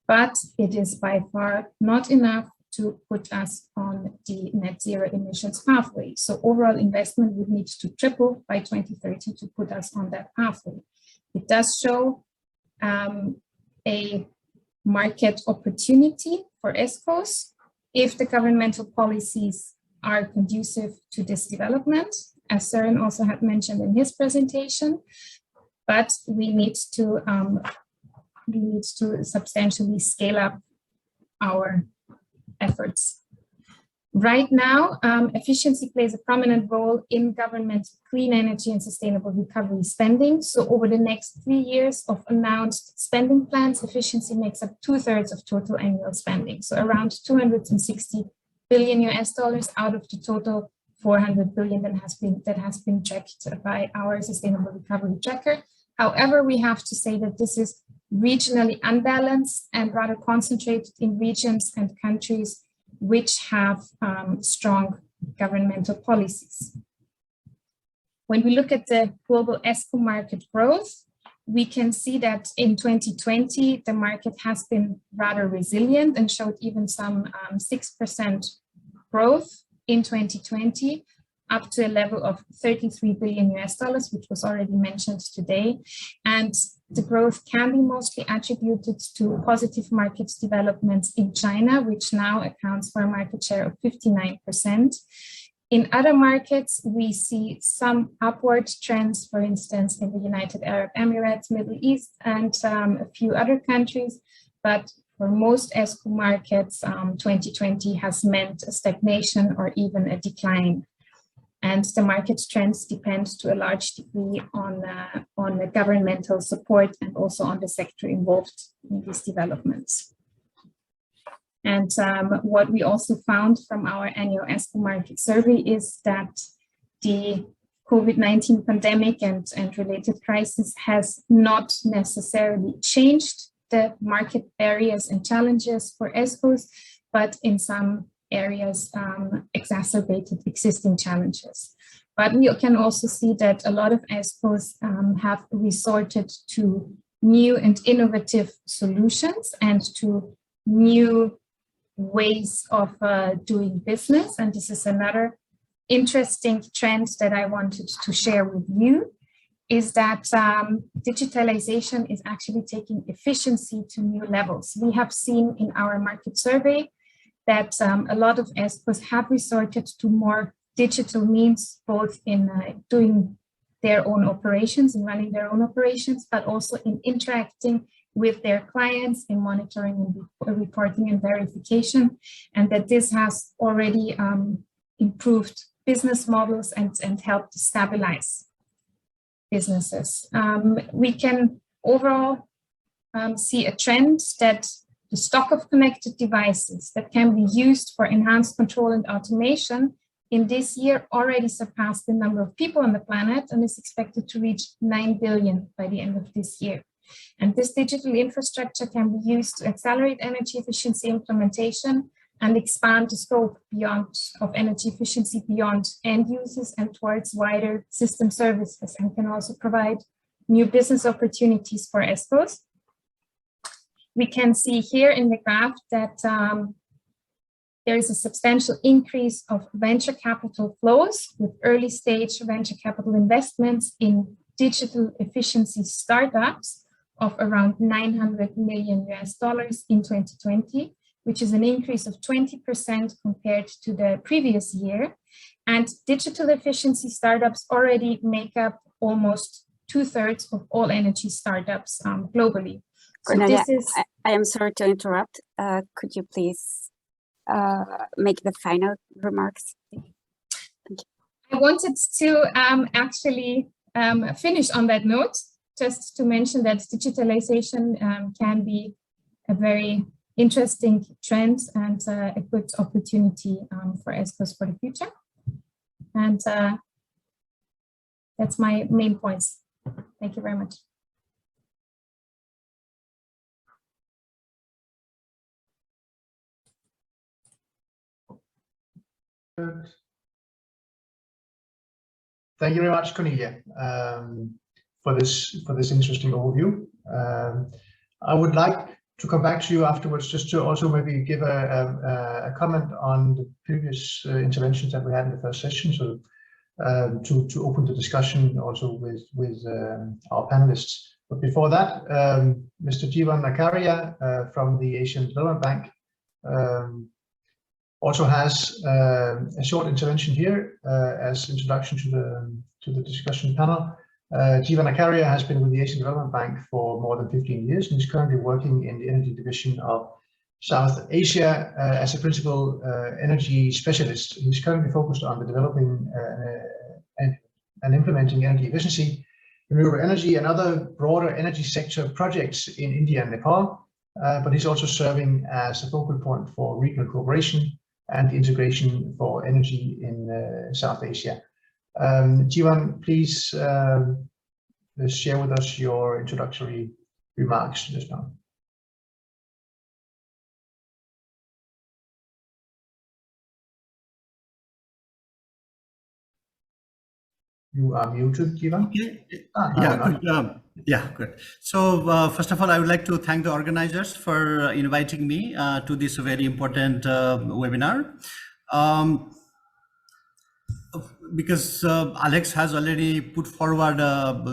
J: But it is by far not enough to put us on the net zero emissions pathway. So overall investment would need to triple by 2030 to put us on that pathway. It does show a market opportunity for ESCOs if the governmental policies are conducive to this development, as Søren also had mentioned in his presentation. But we need to substantially scale up our efforts. Right now, efficiency plays a prominent role in government clean energy and sustainable recovery spending. So over the next 3 years of announced spending plans, efficiency makes up 2/3 of total annual spending. So around $260 billion out of the total 400 billion that has been checked by our sustainable recovery tracker. However, we have to say that this is regionally unbalanced and rather concentrated in regions and countries which have strong governmental policies. When we look at the global ESCO market growth, we can see that in 2020, the market has been rather resilient and showed even some 6% growth in 2020, up to a level of $33 billion, which was already mentioned today. And the growth can be mostly attributed to positive market developments in China, which now accounts for a market share of 59%. In other markets, we see some upward trends, for instance, in the United Arab Emirates, Middle East, and a few other countries. But for most ESCO markets, 2020 has meant a stagnation or even a decline. And the market trends depend to a large degree on the governmental support and also on the sector involved in these developments. And what we also found from our annual ESCO market survey is that the COVID-19 pandemic and related crisis has not necessarily changed the market barriers and challenges for ESCOs, but in some areas exacerbated existing challenges. But we can also see that a lot of ESCOs have resorted to new and innovative solutions and to new ways of doing business. And this is another interesting trend that I wanted to share with you, is that digitalization is actually taking efficiency to new levels. We have seen in our market survey that a lot of ESCOs have resorted to more digital means, both in doing their own operations and running their own operations, but also in interacting with their clients in monitoring and reporting and verification, and that this has already improved business models and helped stabilize businesses. We can overall see a trend that the stock of connected devices that can be used for enhanced control and automation in this year already surpassed the number of people on the planet and is expected to reach 9 billion by the end of this year. And this digital infrastructure can be used to accelerate energy efficiency implementation and expand the scope of energy efficiency beyond end users and towards wider system services, and can also provide new business opportunities for ESCOs. We can see here in the graph that there is a substantial increase of venture capital flows with early stage venture capital investments in digital efficiency startups of around $900 million in 2020, which is an increase of 20% compared to the previous year. And digital efficiency startups already make up almost 2/3 of all energy startups globally. So
A: Cornelia,
J: this is...
A: I am sorry to interrupt. Could you please make the final remarks? Thank you.
J: I wanted to actually finish on that note, just to mention that digitalization can be a very interesting trend and a good opportunity for ESCOs for the future. And that's my main points. Thank you very much.
E: Good. Thank you very much, Cornelia, for this interesting overview. I would like to come back to you afterwards, just to also maybe give a comment on the previous interventions that we had in the first session, so to open the discussion also with our panelists. But before that, Mr. Jivan Nakaria from the Asian Development Bank also has a short intervention here as introduction to the discussion panel. Jivan Nakaria has been with the Asian Development Bank for more than 15 years and is currently working in the energy division of South Asia as a principal energy specialist. He's currently focused on the developing and implementing energy efficiency, renewable energy, and other broader energy sector projects in India and Nepal. But he's also serving as a focal point for regional cooperation and integration for energy in South Asia. Jivan, please share with us your introductory remarks to this panel. You are muted, Jivan.
K: Okay. Good. So first of all, I would like to thank the organizers for inviting me to this very important webinar. Because Alex has already put forward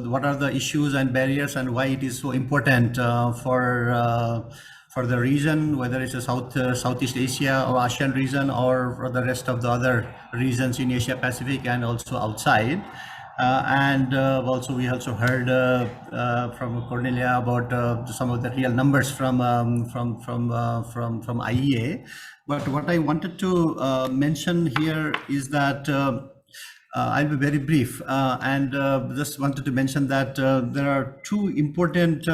K: what are the issues and barriers and why it is so important for the region, whether it's a Southeast Asia or ASEAN region or for the rest of the other regions in Asia Pacific and also outside. Also we also heard from Cornelia about some of the real numbers from IEA. But what I wanted to mention here is that I'll be very brief and just wanted to mention that there are two important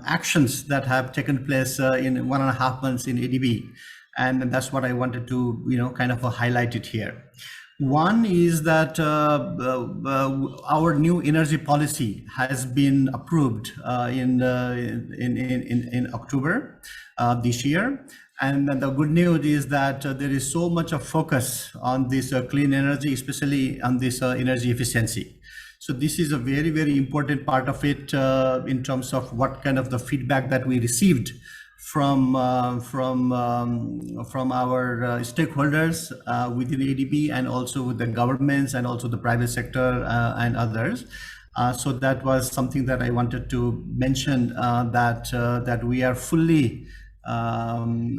K: actions that have taken place in 1.5 months in ADB, and that's what I wanted to kind of highlight it here. One is that our new energy policy has been approved in October this year. And the good news is that there is so much of focus on this clean energy, especially on this energy efficiency. So this is a very, very important part of it in terms of what kind of the feedback that we received from our stakeholders within ADB and also with the governments and also the private sector and others. So that was something that I wanted to mention, that we are fully on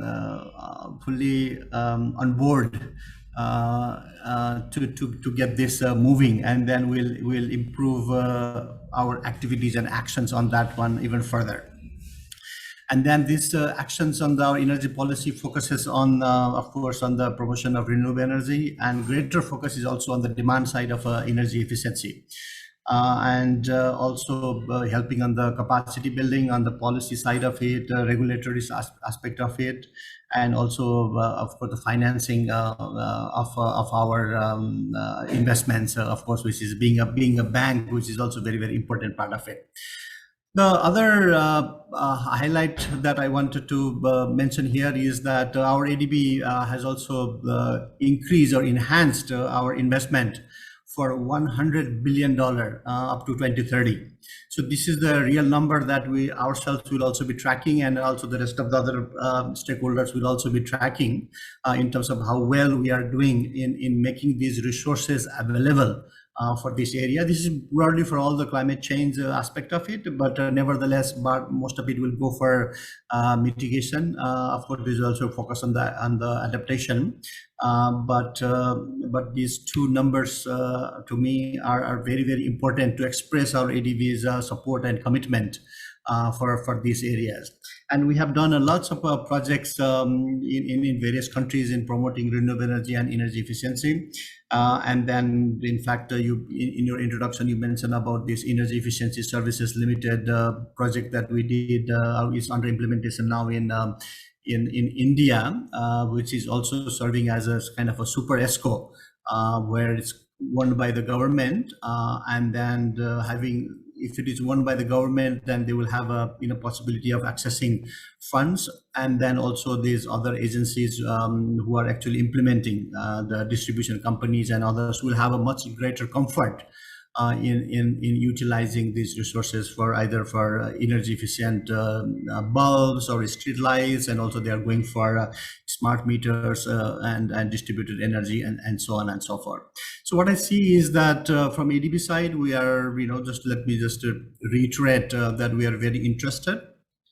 K: board to get this moving, and then we'll improve our activities and actions on that one even further. And then these actions on our energy policy focuses on, of course, on the promotion of renewable energy, and greater focus is also on the demand side of energy efficiency. And also helping on the capacity building on the policy side of it, regulatory aspect of it, and also of course the financing of our investments, of course, which is being a bank, which is also very, very important part of it. The other highlight that I wanted to mention here is that our ADB has also increased or enhanced our investment for $100 billion up to 2030. So this is the real number that we ourselves will also be tracking, and also the rest of the other stakeholders will also be tracking in terms of how well we are doing in making these resources available for this area. This is broadly for all the climate change aspect of it, but nevertheless, most of it will go for mitigation. Of course, we will also focus on the adaptation. But these two numbers to me are very, very important to express our ADB's support and commitment for these areas. And we have done lots of projects in various countries in promoting renewable energy and energy efficiency. And then, in fact, in your introduction, you mentioned about this Energy Efficiency Services Limited project that we did is under implementation now in India, which is also serving as a kind of a super ESCO, where it's owned by the government, and then if it is owned by the government, then they will have a possibility of accessing funds, and then also these other agencies who are actually implementing the distribution companies and others will have a much greater comfort in utilizing these resources for either for energy efficient bulbs or street lights, and also they are going for smart meters and distributed energy and so on and so forth. So what I see is that from ADB side, we are, just let me just reiterate that we are very interested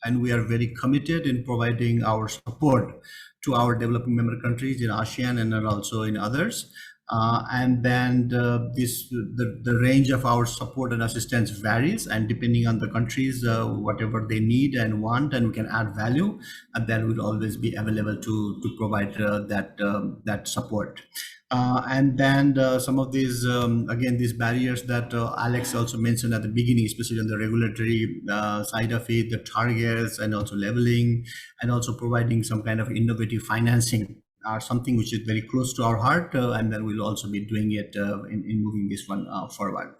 K: and we are very committed in providing our support to our developing member countries in ASEAN and also in others. And then the range of our support and assistance varies, and depending on the countries, whatever they need and want, and we can add value, and that will always be available to provide that support. And then some of these, again, these barriers that Alex also mentioned at the beginning, especially on the regulatory side of it, the targets and also leveling, and also providing some kind of innovative financing are something which is very close to our heart, and then we'll also be doing it in moving this one forward.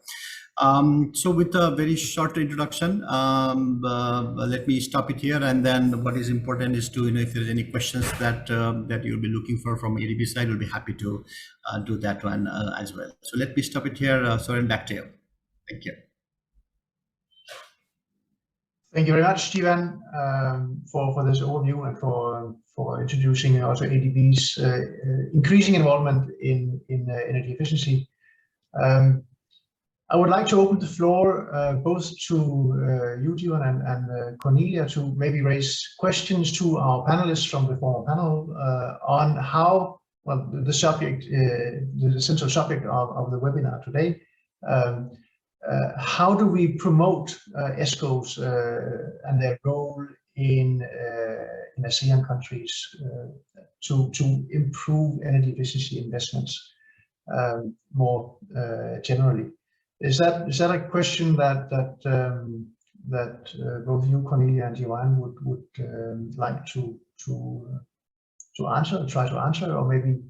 K: So with a very short introduction, let me stop it here. And then what is important is to, if there's any questions that that you'll be looking for from ADB side, we'll be happy to do that one as well. So let me stop it here. Soren, back to you. Thank you.
E: Thank you very much, Stephen, for this overview and for introducing also ADB's increasing involvement in energy efficiency. I would like to open the floor both to you, Stephen, and Cornelia, to maybe raise questions to our panelists from the former panel on how, well, the subject, the central subject of the webinar today. How do we promote ESCOs and their role in ASEAN countries to improve energy efficiency investments more generally? Is that a question that both you, Cornelia, and Johan would like to answer, try to answer, or maybe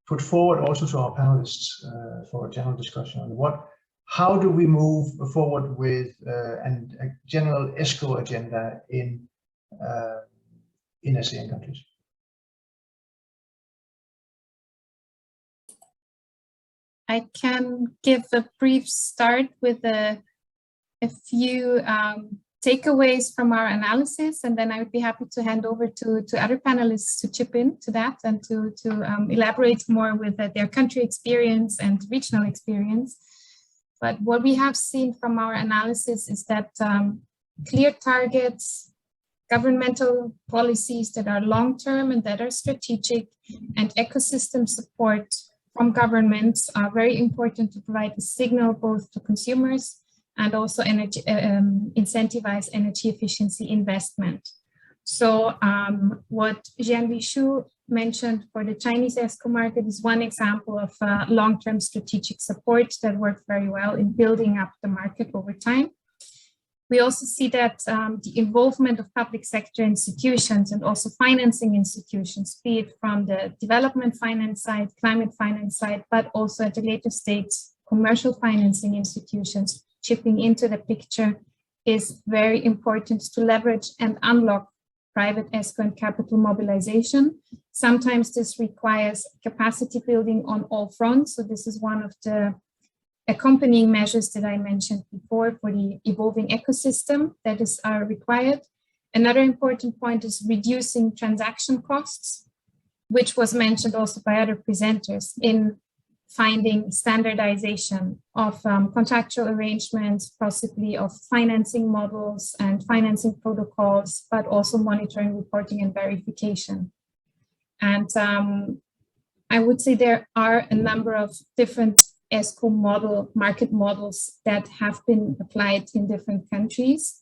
E: put forward also to our panelists for a general discussion on how do we move forward with a general ESCO agenda in ASEAN countries?
J: I can give a brief start with a few takeaways from our analysis, and then I would be happy to hand over to other panelists to chip in to that and to elaborate more with their country experience and regional experience. But what we have seen from our analysis is that clear targets, governmental policies that are long-term and that are strategic, and ecosystem support from governments are very important to provide a signal both to consumers and also incentivize energy efficiency investment. So what Jian Shu mentioned for the Chinese ESCO market is one example of long-term strategic support that worked very well in building up the market over time. We also see that the involvement of public sector institutions and also financing institutions, be it from the development finance side, climate finance side, but also at a later stage, commercial financing institutions chipping into the picture, is very important to leverage and unlock private ESCO and capital mobilization. Sometimes this requires capacity building on all fronts. So this is one of the accompanying measures that I mentioned before for the evolving ecosystem that are required. Another important point is reducing transaction costs, which was mentioned also by other presenters in finding standardization of contractual arrangements, possibly of financing models and financing protocols, but also monitoring, reporting, and verification. And I would say there are a number of different ESCO market models that have been applied in different countries.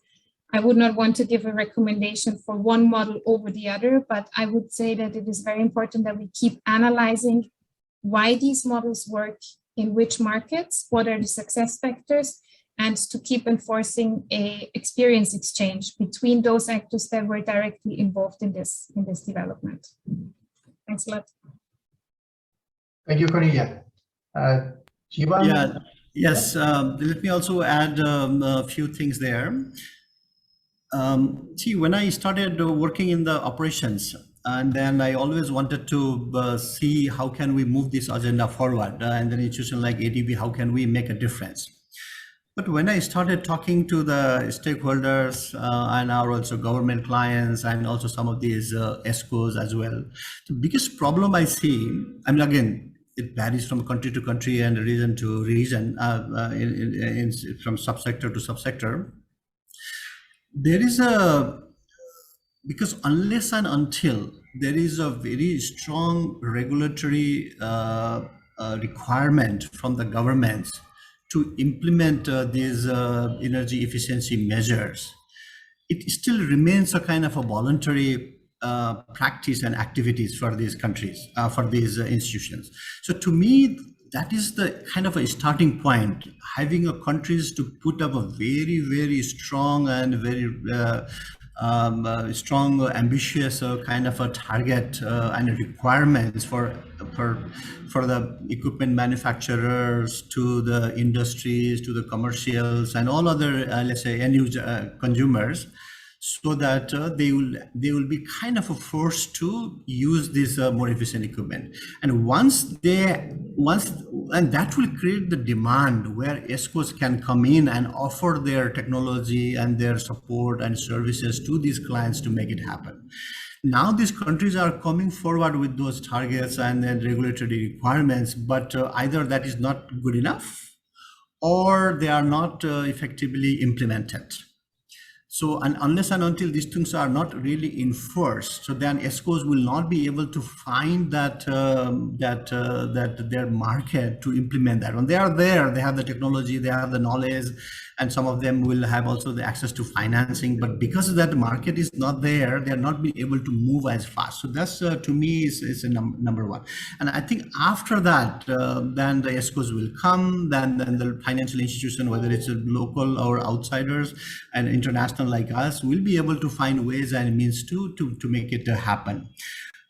J: I would not want to give a recommendation for one model over the other, but I would say that it is very important that we keep analyzing why these models work in which markets, what are the success factors, and to keep enforcing a experience exchange between those actors that were directly involved in this development. Thanks a lot.
E: Thank you, Cornelia.
K: Yeah, yes, let me also add a few things there. See, when I started working in the operations, And then I always wanted to see how can we move this agenda forward, and an institution like ADB, how can we make a difference? But when I started talking to the stakeholders and our also government clients and also some of these ESCOs as well, the biggest problem I see, I mean, again, it varies from country to country and region to region, from subsector to subsector. There is because unless and until there is a very strong regulatory requirement from the governments to implement these energy efficiency measures, it still remains a kind of a voluntary practice and activities for these countries, for these institutions. So to me, that is the kind of a starting point, having a countries to put up a very, very strong and very strong, ambitious kind of a target and requirements for the equipment manufacturers, to the industries, to the commercials, and all other let's say end user consumers, so that they will be kind of forced to use this more efficient equipment. And and that will create the demand where ESCOs can come in and offer their technology and their support and services to these clients to make it happen. Now these countries are coming forward with those targets and then regulatory requirements, but either that is not good enough or they are not effectively implemented. So, and unless and until these things are not really enforced, so then ESCOs will not be able to find that their market to implement that. When they are there, they have the technology, they have the knowledge, and some of them will have also the access to financing. But because that market is not there, they are not being able to move as fast. So that's to me is a number one. And I think after that, then the ESCOs will come. Then the financial institution, whether it's a local or outsiders and international like us, will be able to find ways and means to make it happen.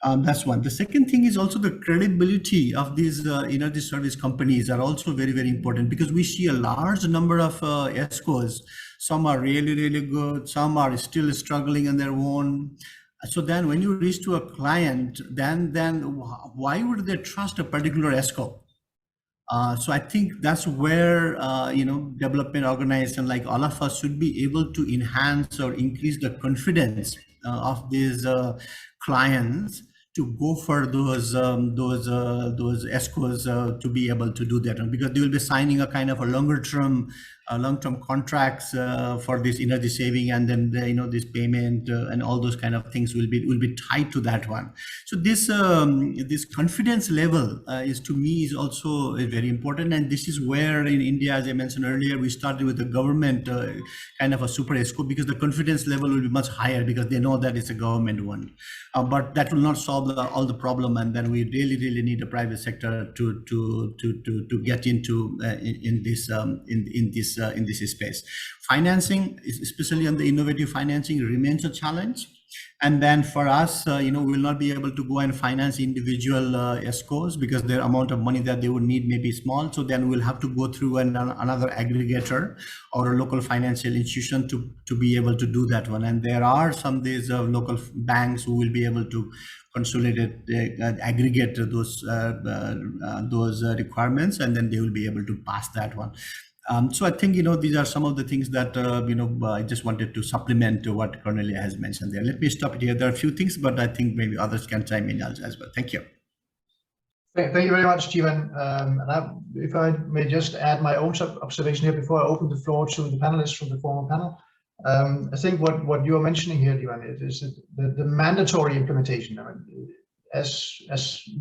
K: That's one. The second thing is also the credibility of these energy service companies are also very, very important, because we see a large number of ESCOs. Some are really, really good. Some are still struggling on their own. So then when you reach to a client, then why would they trust a particular ESCO? So I think that's where, development organization like all of us should be able to enhance or increase the confidence of these clients to go for those ESCOs to be able to do that, because they will be signing a kind of a long-term contracts for this energy saving, and then this payment and all those kind of things will be tied to that one. So this confidence level is, to me, is also very important. And this is where in India, as I mentioned earlier, we started with the government kind of a super ESCO, because the confidence level will be much higher, because they know that it's a government one. But that will not solve all the problem, and then we really need the private sector to get into in this space. Financing, especially on the innovative financing, remains a challenge. And then for us, we will not be able to go and finance individual ESCOs, because their amount of money that they would need may be small. So then we'll have to go through another aggregator or a local financial institution to be able to do that one. And there are some of these local banks who will be able to consolidate, aggregate those requirements, and then they will be able to pass that one. So I think, these are some of the things that, I just wanted to supplement to what Cornelia has mentioned there. Let me stop it here. There are a few things, but I think maybe others can chime in as well. Thank you.
E: Thank you very much, Jeevan. If I may just add my own observation here before I open the floor to the panelists from the former panel. I think what you are mentioning here, Jeevan, is the mandatory implementation. I mean, as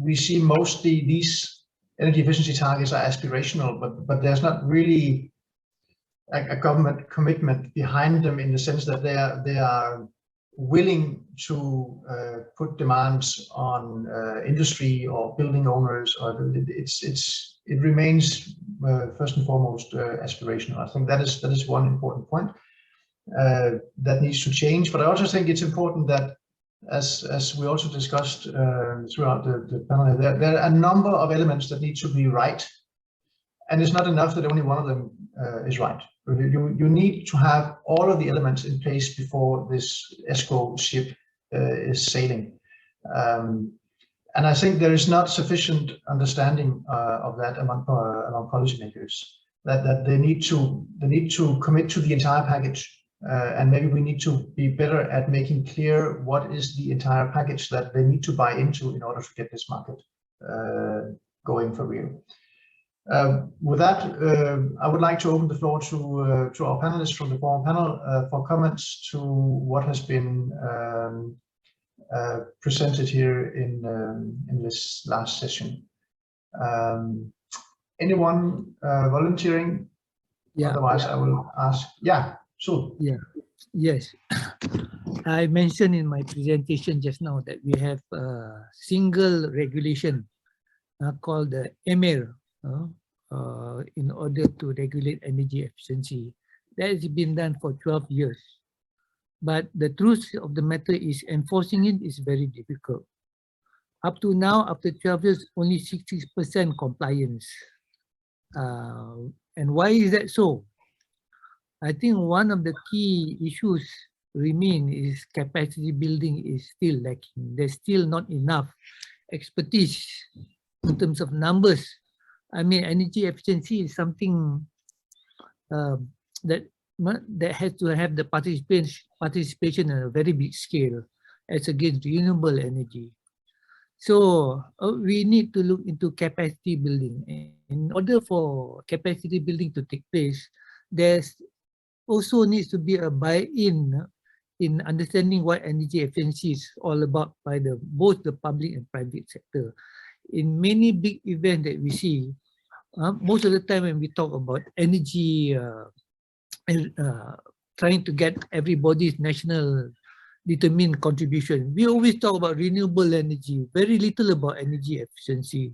E: we see, mostly these energy efficiency targets are aspirational, but there's not really a government commitment behind them, in the sense that they are willing to put demands on industry or building owners. Or it remains first and foremost aspirational. I think that is one important point that needs to change. But I also think it's important that, as we also discussed throughout the panel, there are a number of elements that need to be right, and it's not enough that only one of them is right. You need to have all of the elements in place before this ESCO ship is sailing. And I think there is not sufficient understanding of that among policymakers, that they need to commit to the entire package. And maybe we need to be better at making clear what is the entire package that they need to buy into in order to get this market going for real. With that, I would like to open the floor to our panelists from the forum panel for comments to what has been presented here in this last session. Anyone volunteering?
F: Yeah.
E: Otherwise, I will ask. Yeah, sure.
F: Yeah. Yes. I mentioned in my presentation just now that we have a single regulation called the EMIR in order to regulate energy efficiency. That has been done for 12 years. But the truth of the matter is enforcing it is very difficult. Up to now, after 12 years, only 60% compliance. And why is that so? I think one of the key issues remain is capacity building is still lacking. There's still not enough expertise in terms of numbers. I mean, energy efficiency is something that has to have the participation on a very big scale as against renewable energy. So we need to look into capacity building. In order for capacity building to take place, there's also needs to be a buy-in in understanding what energy efficiency is all about by both the public and private sector. In many big events that we see, most of the time when we talk about energy, trying to get everybody's national determined contribution, we always talk about renewable energy, very little about energy efficiency.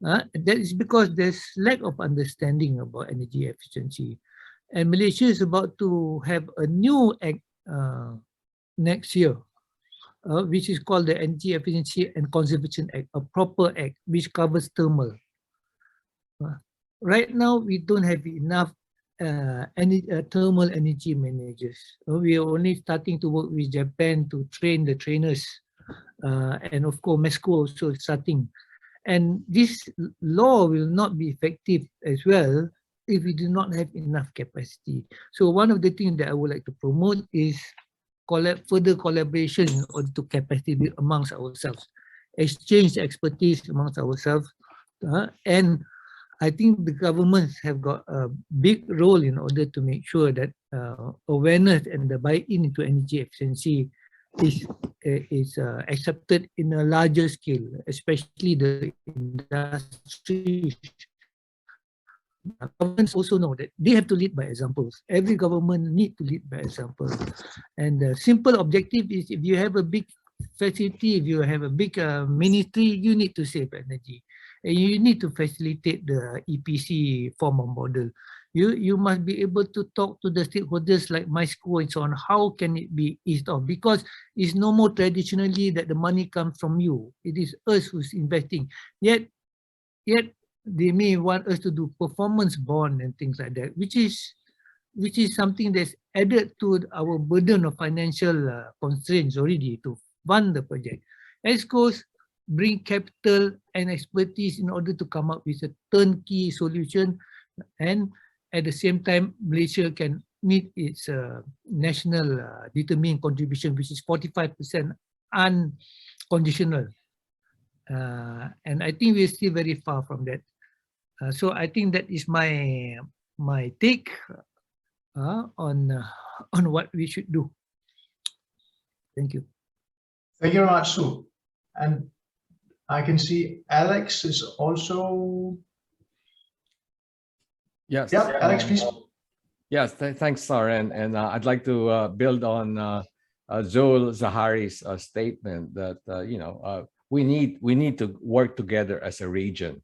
F: That is because there's lack of understanding about energy efficiency. And Malaysia is about to have a new act next year, which is called the Energy Efficiency and Conservation Act, a proper act which covers thermal. Right now, we don't have enough thermal energy managers. We are only starting to work with Japan to train the trainers, and of course, Mexico also starting. And this law will not be effective as well if we do not have enough capacity. So one of the things that I would like to promote is further collaboration in order to capacity build amongst ourselves, exchange expertise amongst ourselves, and I think the governments have got a big role in order to make sure that awareness and the buy-in into energy efficiency is accepted in a larger scale, especially the industry. Governments also know that they have to lead by examples. Every government needs to lead by example. And the simple objective is if you have a big facility, if you have a big ministry, you need to save energy. And you need to facilitate the EPC form of model. You must be able to talk to the stakeholders like MySchool and so on. How can it be eased off? Because it's no more traditionally that the money comes from you. It is us who's investing. Yet they may want us to do performance bond and things like that, which is something that's added to our burden of financial constraints already to fund the project. ESCOs bring capital and expertise in order to come up with a turnkey solution, and at the same time, Malaysia can meet its national determined contribution, which is 45% unconditional. And I think we're still very far from that. So I think that is my take on what we should do. Thank you.
E: Thank you very much, Sue. And I can see Alex is also.
C: Yes.
E: Yeah, Alex, please.
C: Yes, thanks, Saren. And I'd like to build on Zul Zahari's statement that we need to work together as a region,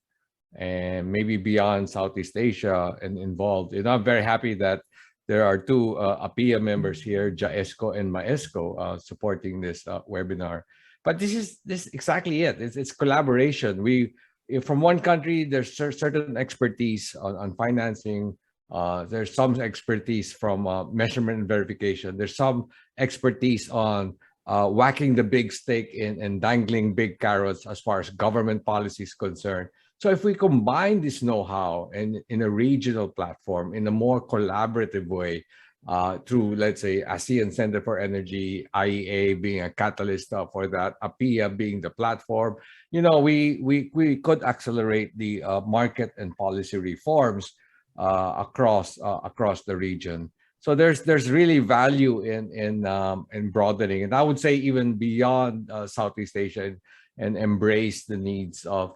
C: and maybe beyond Southeast Asia and involved. And I'm very happy that there are two APAEC members here, ESCO and MyESCO, supporting this webinar. But this is exactly it. It's collaboration. From one country, there's certain expertise on financing. There's some expertise from measurement and verification. There's some expertise on whacking the big stick and dangling big carrots as far as government policy is concerned. So if we combine this know-how and in a regional platform in a more collaborative way, through, let's say, ASEAN Center for Energy, IEA being a catalyst for that, APAEC being the platform, we could accelerate the market and policy reforms across the region. So there's really value in broadening, and I would say even beyond Southeast Asia, and embrace the needs of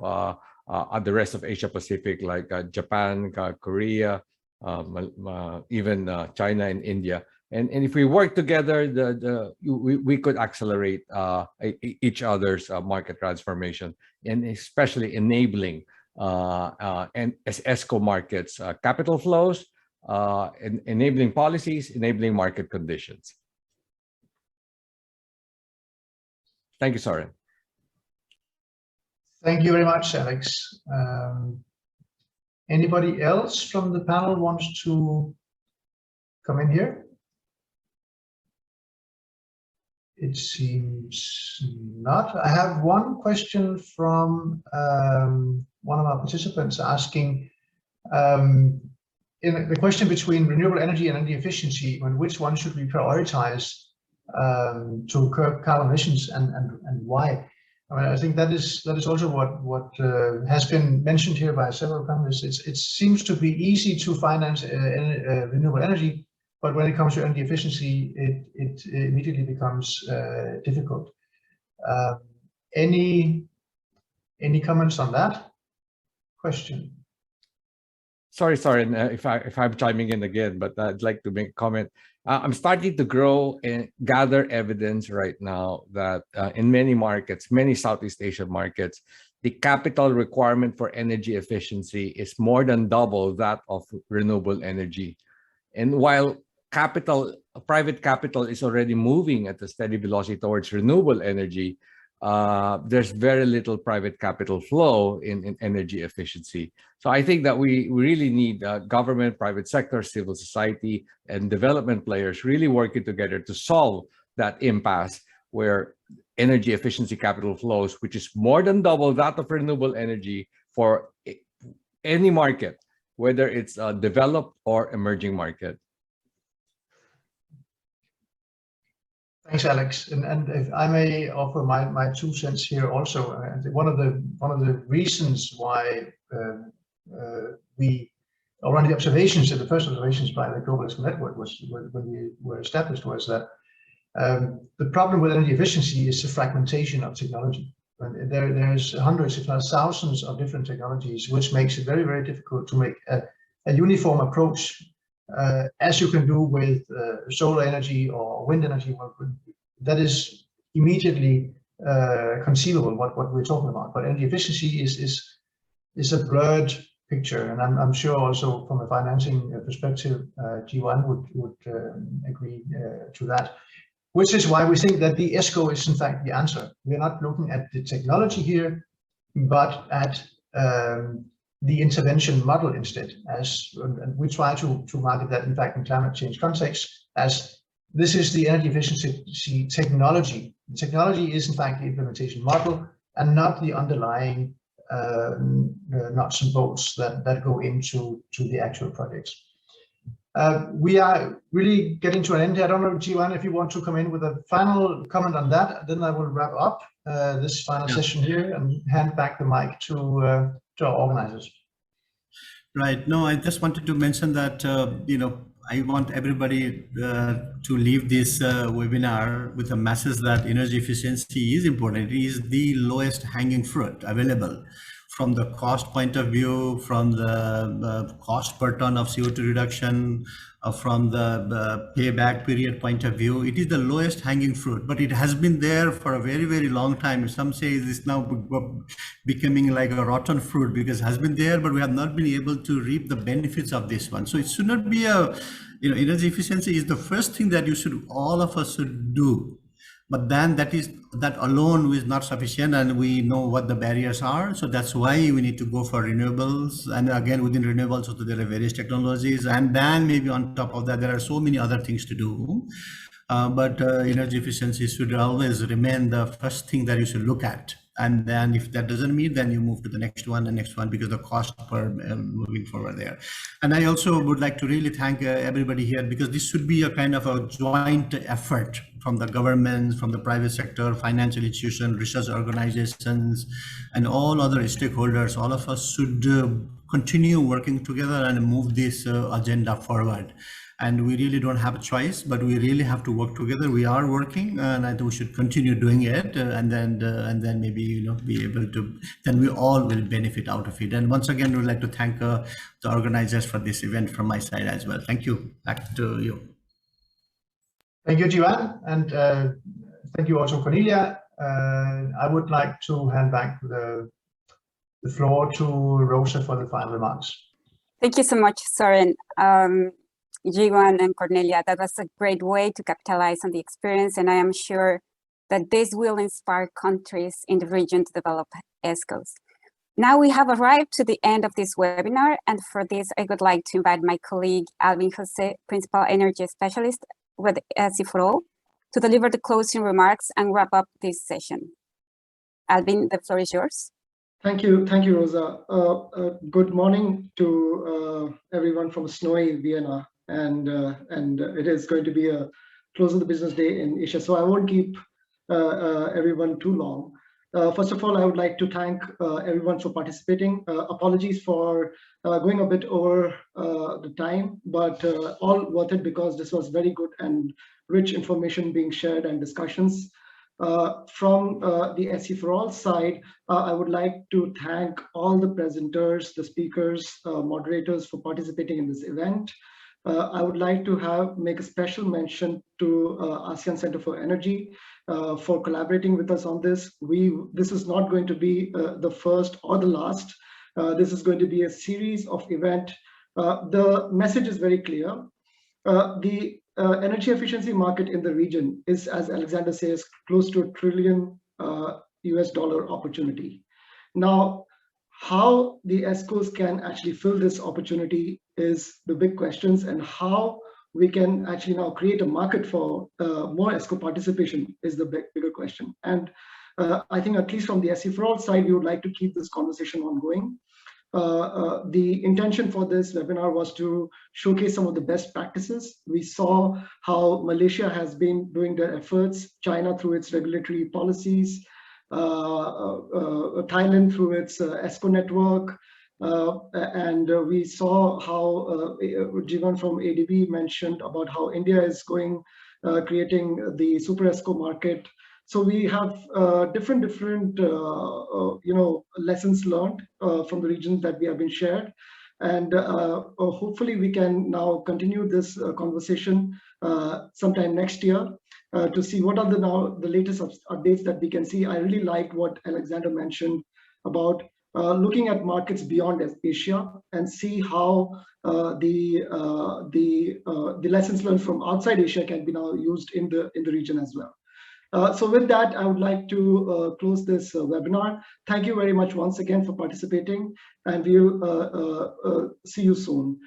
C: the rest of Asia Pacific, like Japan, Korea, even China and India. And if we work together, we could accelerate each other's market transformation, and especially enabling and as ESCO markets capital flows, enabling policies, enabling market conditions. Thank you, Soren.
E: Thank you very much, Alex. Anybody else from the panel wants to come in here? It seems not. I have one question from one of our participants asking, in the question between renewable energy and energy efficiency, and which one should we prioritize to curb carbon emissions, and why? I mean, I think that is also what has been mentioned here by several companies. It seems to be easy to finance renewable energy, but when it comes to energy efficiency, it immediately becomes difficult. Any comments on that question?
C: Sorry, Soren, if I'm chiming in again, but I'd like to make a comment. I'm starting to grow and gather evidence right now that in many markets, many Southeast Asian markets, the capital requirement for energy efficiency is more than double that of renewable energy. And while private capital is already moving at a steady velocity towards renewable energy, there's very little private capital flow in energy efficiency. So I think that we really need government, private sector, civil society, and development players really working together to solve that impasse where energy efficiency capital flows, which is more than double that of renewable energy for any market, whether it's a developed or emerging market.
E: Thanks, Alex. And if I may offer my 2 cents here also, one of the reasons why one of the observations, the first observations by the Global ESCO Network was when we were established, was that the problem with energy efficiency is the fragmentation of technology. And there's hundreds, if not thousands, of different technologies, which makes it very, very difficult to make a uniform approach, as you can do with solar energy or wind energy. That is immediately conceivable what we're talking about. But energy efficiency is a blurred picture, and I'm sure also from a financing perspective, G1 would agree to that. Which is why we think that the ESCO is in fact the answer. We're not looking at the technology here, but at the intervention model instead, and we try to market that in fact in climate change context as this is the energy efficiency technology. The technology is in fact the implementation model and not the underlying nuts and bolts that go into the actual projects. We are really getting to an end here. I don't know, G1, if you want to come in with a final comment on that, then I will wrap up this final session here and hand back the mic to our organizers.
K: Right. No, I just wanted to mention that, I want everybody to leave this webinar with a message that energy efficiency is important. It is the lowest hanging fruit available from the cost point of view, from the cost per ton of CO2 reduction, from the payback period point of view. It is the lowest hanging fruit, but it has been there for a very, very long time. Some say it's now becoming like a rotten fruit because it has been there, but we have not been able to reap the benefits of this one. So it should not be energy efficiency is the first thing that all of us should do. But then that alone is not sufficient, and we know what the barriers are. So that's why we need to go for renewables. And again, within renewables, so there are various technologies. And then maybe on top of that, there are so many other things to do. But energy efficiency should always remain the first thing that you should look at. And then if that doesn't meet, then you move to the next one, because the cost per moving forward there. And I also would like to really thank everybody here, because this should be a kind of a joint effort from the government, from the private sector, financial institutions, research organizations, and all other stakeholders. All of us should continue working together and move this agenda forward. And we really don't have a choice, but we really have to work together. We are working, and I think we should continue doing it, and then maybe be able to. Then we all will benefit out of it. And once again, we'd like to thank the organizers for this event from my side as well. Thank you. Back to you.
E: Thank you, Jivan, and thank you also, Cornelia. I would like to hand back the floor to Rosa for the final remarks.
A: Thank you so much, Søren. Jivan and Cornelia, that was a great way to capitalize on the experience, and I am sure that this will inspire countries in the region to develop ESCOs. Now we have arrived to the end of this webinar, and for this I would like to invite my colleague Alvin Jose, Principal Energy Specialist with ESCO, to deliver the closing remarks and wrap up this session. Alvin, the floor is yours.
L: Thank you, Rosa. Good morning to everyone from snowy Vienna. And it is going to be a close of the business day in Asia, so I won't keep everyone too long. First of all, I would like to thank everyone for participating. Apologies for going a bit over the time, but all worth it, because this was very good and rich information being shared and discussions. From the SE4All side, I would like to thank all the presenters, the speakers, moderators for participating in this event. I would like to make a special mention to ASEAN Center for Energy for collaborating with us on this. This is not going to be the first or the last. This is going to be a series of events. The message is very clear. The energy efficiency market in the region is, as Alexander says, close to $1 trillion US opportunity. Now, how the ESCOs can actually fill this opportunity is the big questions, and how we can actually now create a market for more ESCO participation is the bigger question. And I think, at least from the SE4All side, we would like to keep this conversation ongoing. The intention for this webinar was to showcase some of the best practices. We saw how Malaysia has been doing their efforts, China through its regulatory policies, Thailand through its ESCO network, and we saw how Jivan from ADB mentioned about how India is creating the super ESCO market. So we have different lessons learned from the region that we have been shared, and hopefully we can now continue this conversation sometime next year to see what are the latest updates that we can see. I really like what Alexander mentioned about looking at markets beyond Asia and see how the lessons learned from outside Asia can be now used in the region as well. So with that, I would like to close this webinar. Thank you very much once again for participating, and we'll see you soon.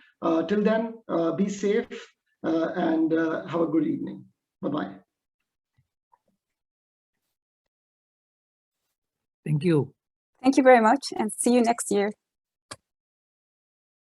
L: Till then, be safe and have a good evening. Bye-bye.
F: Thank you.
A: Thank you very much, and see you next year.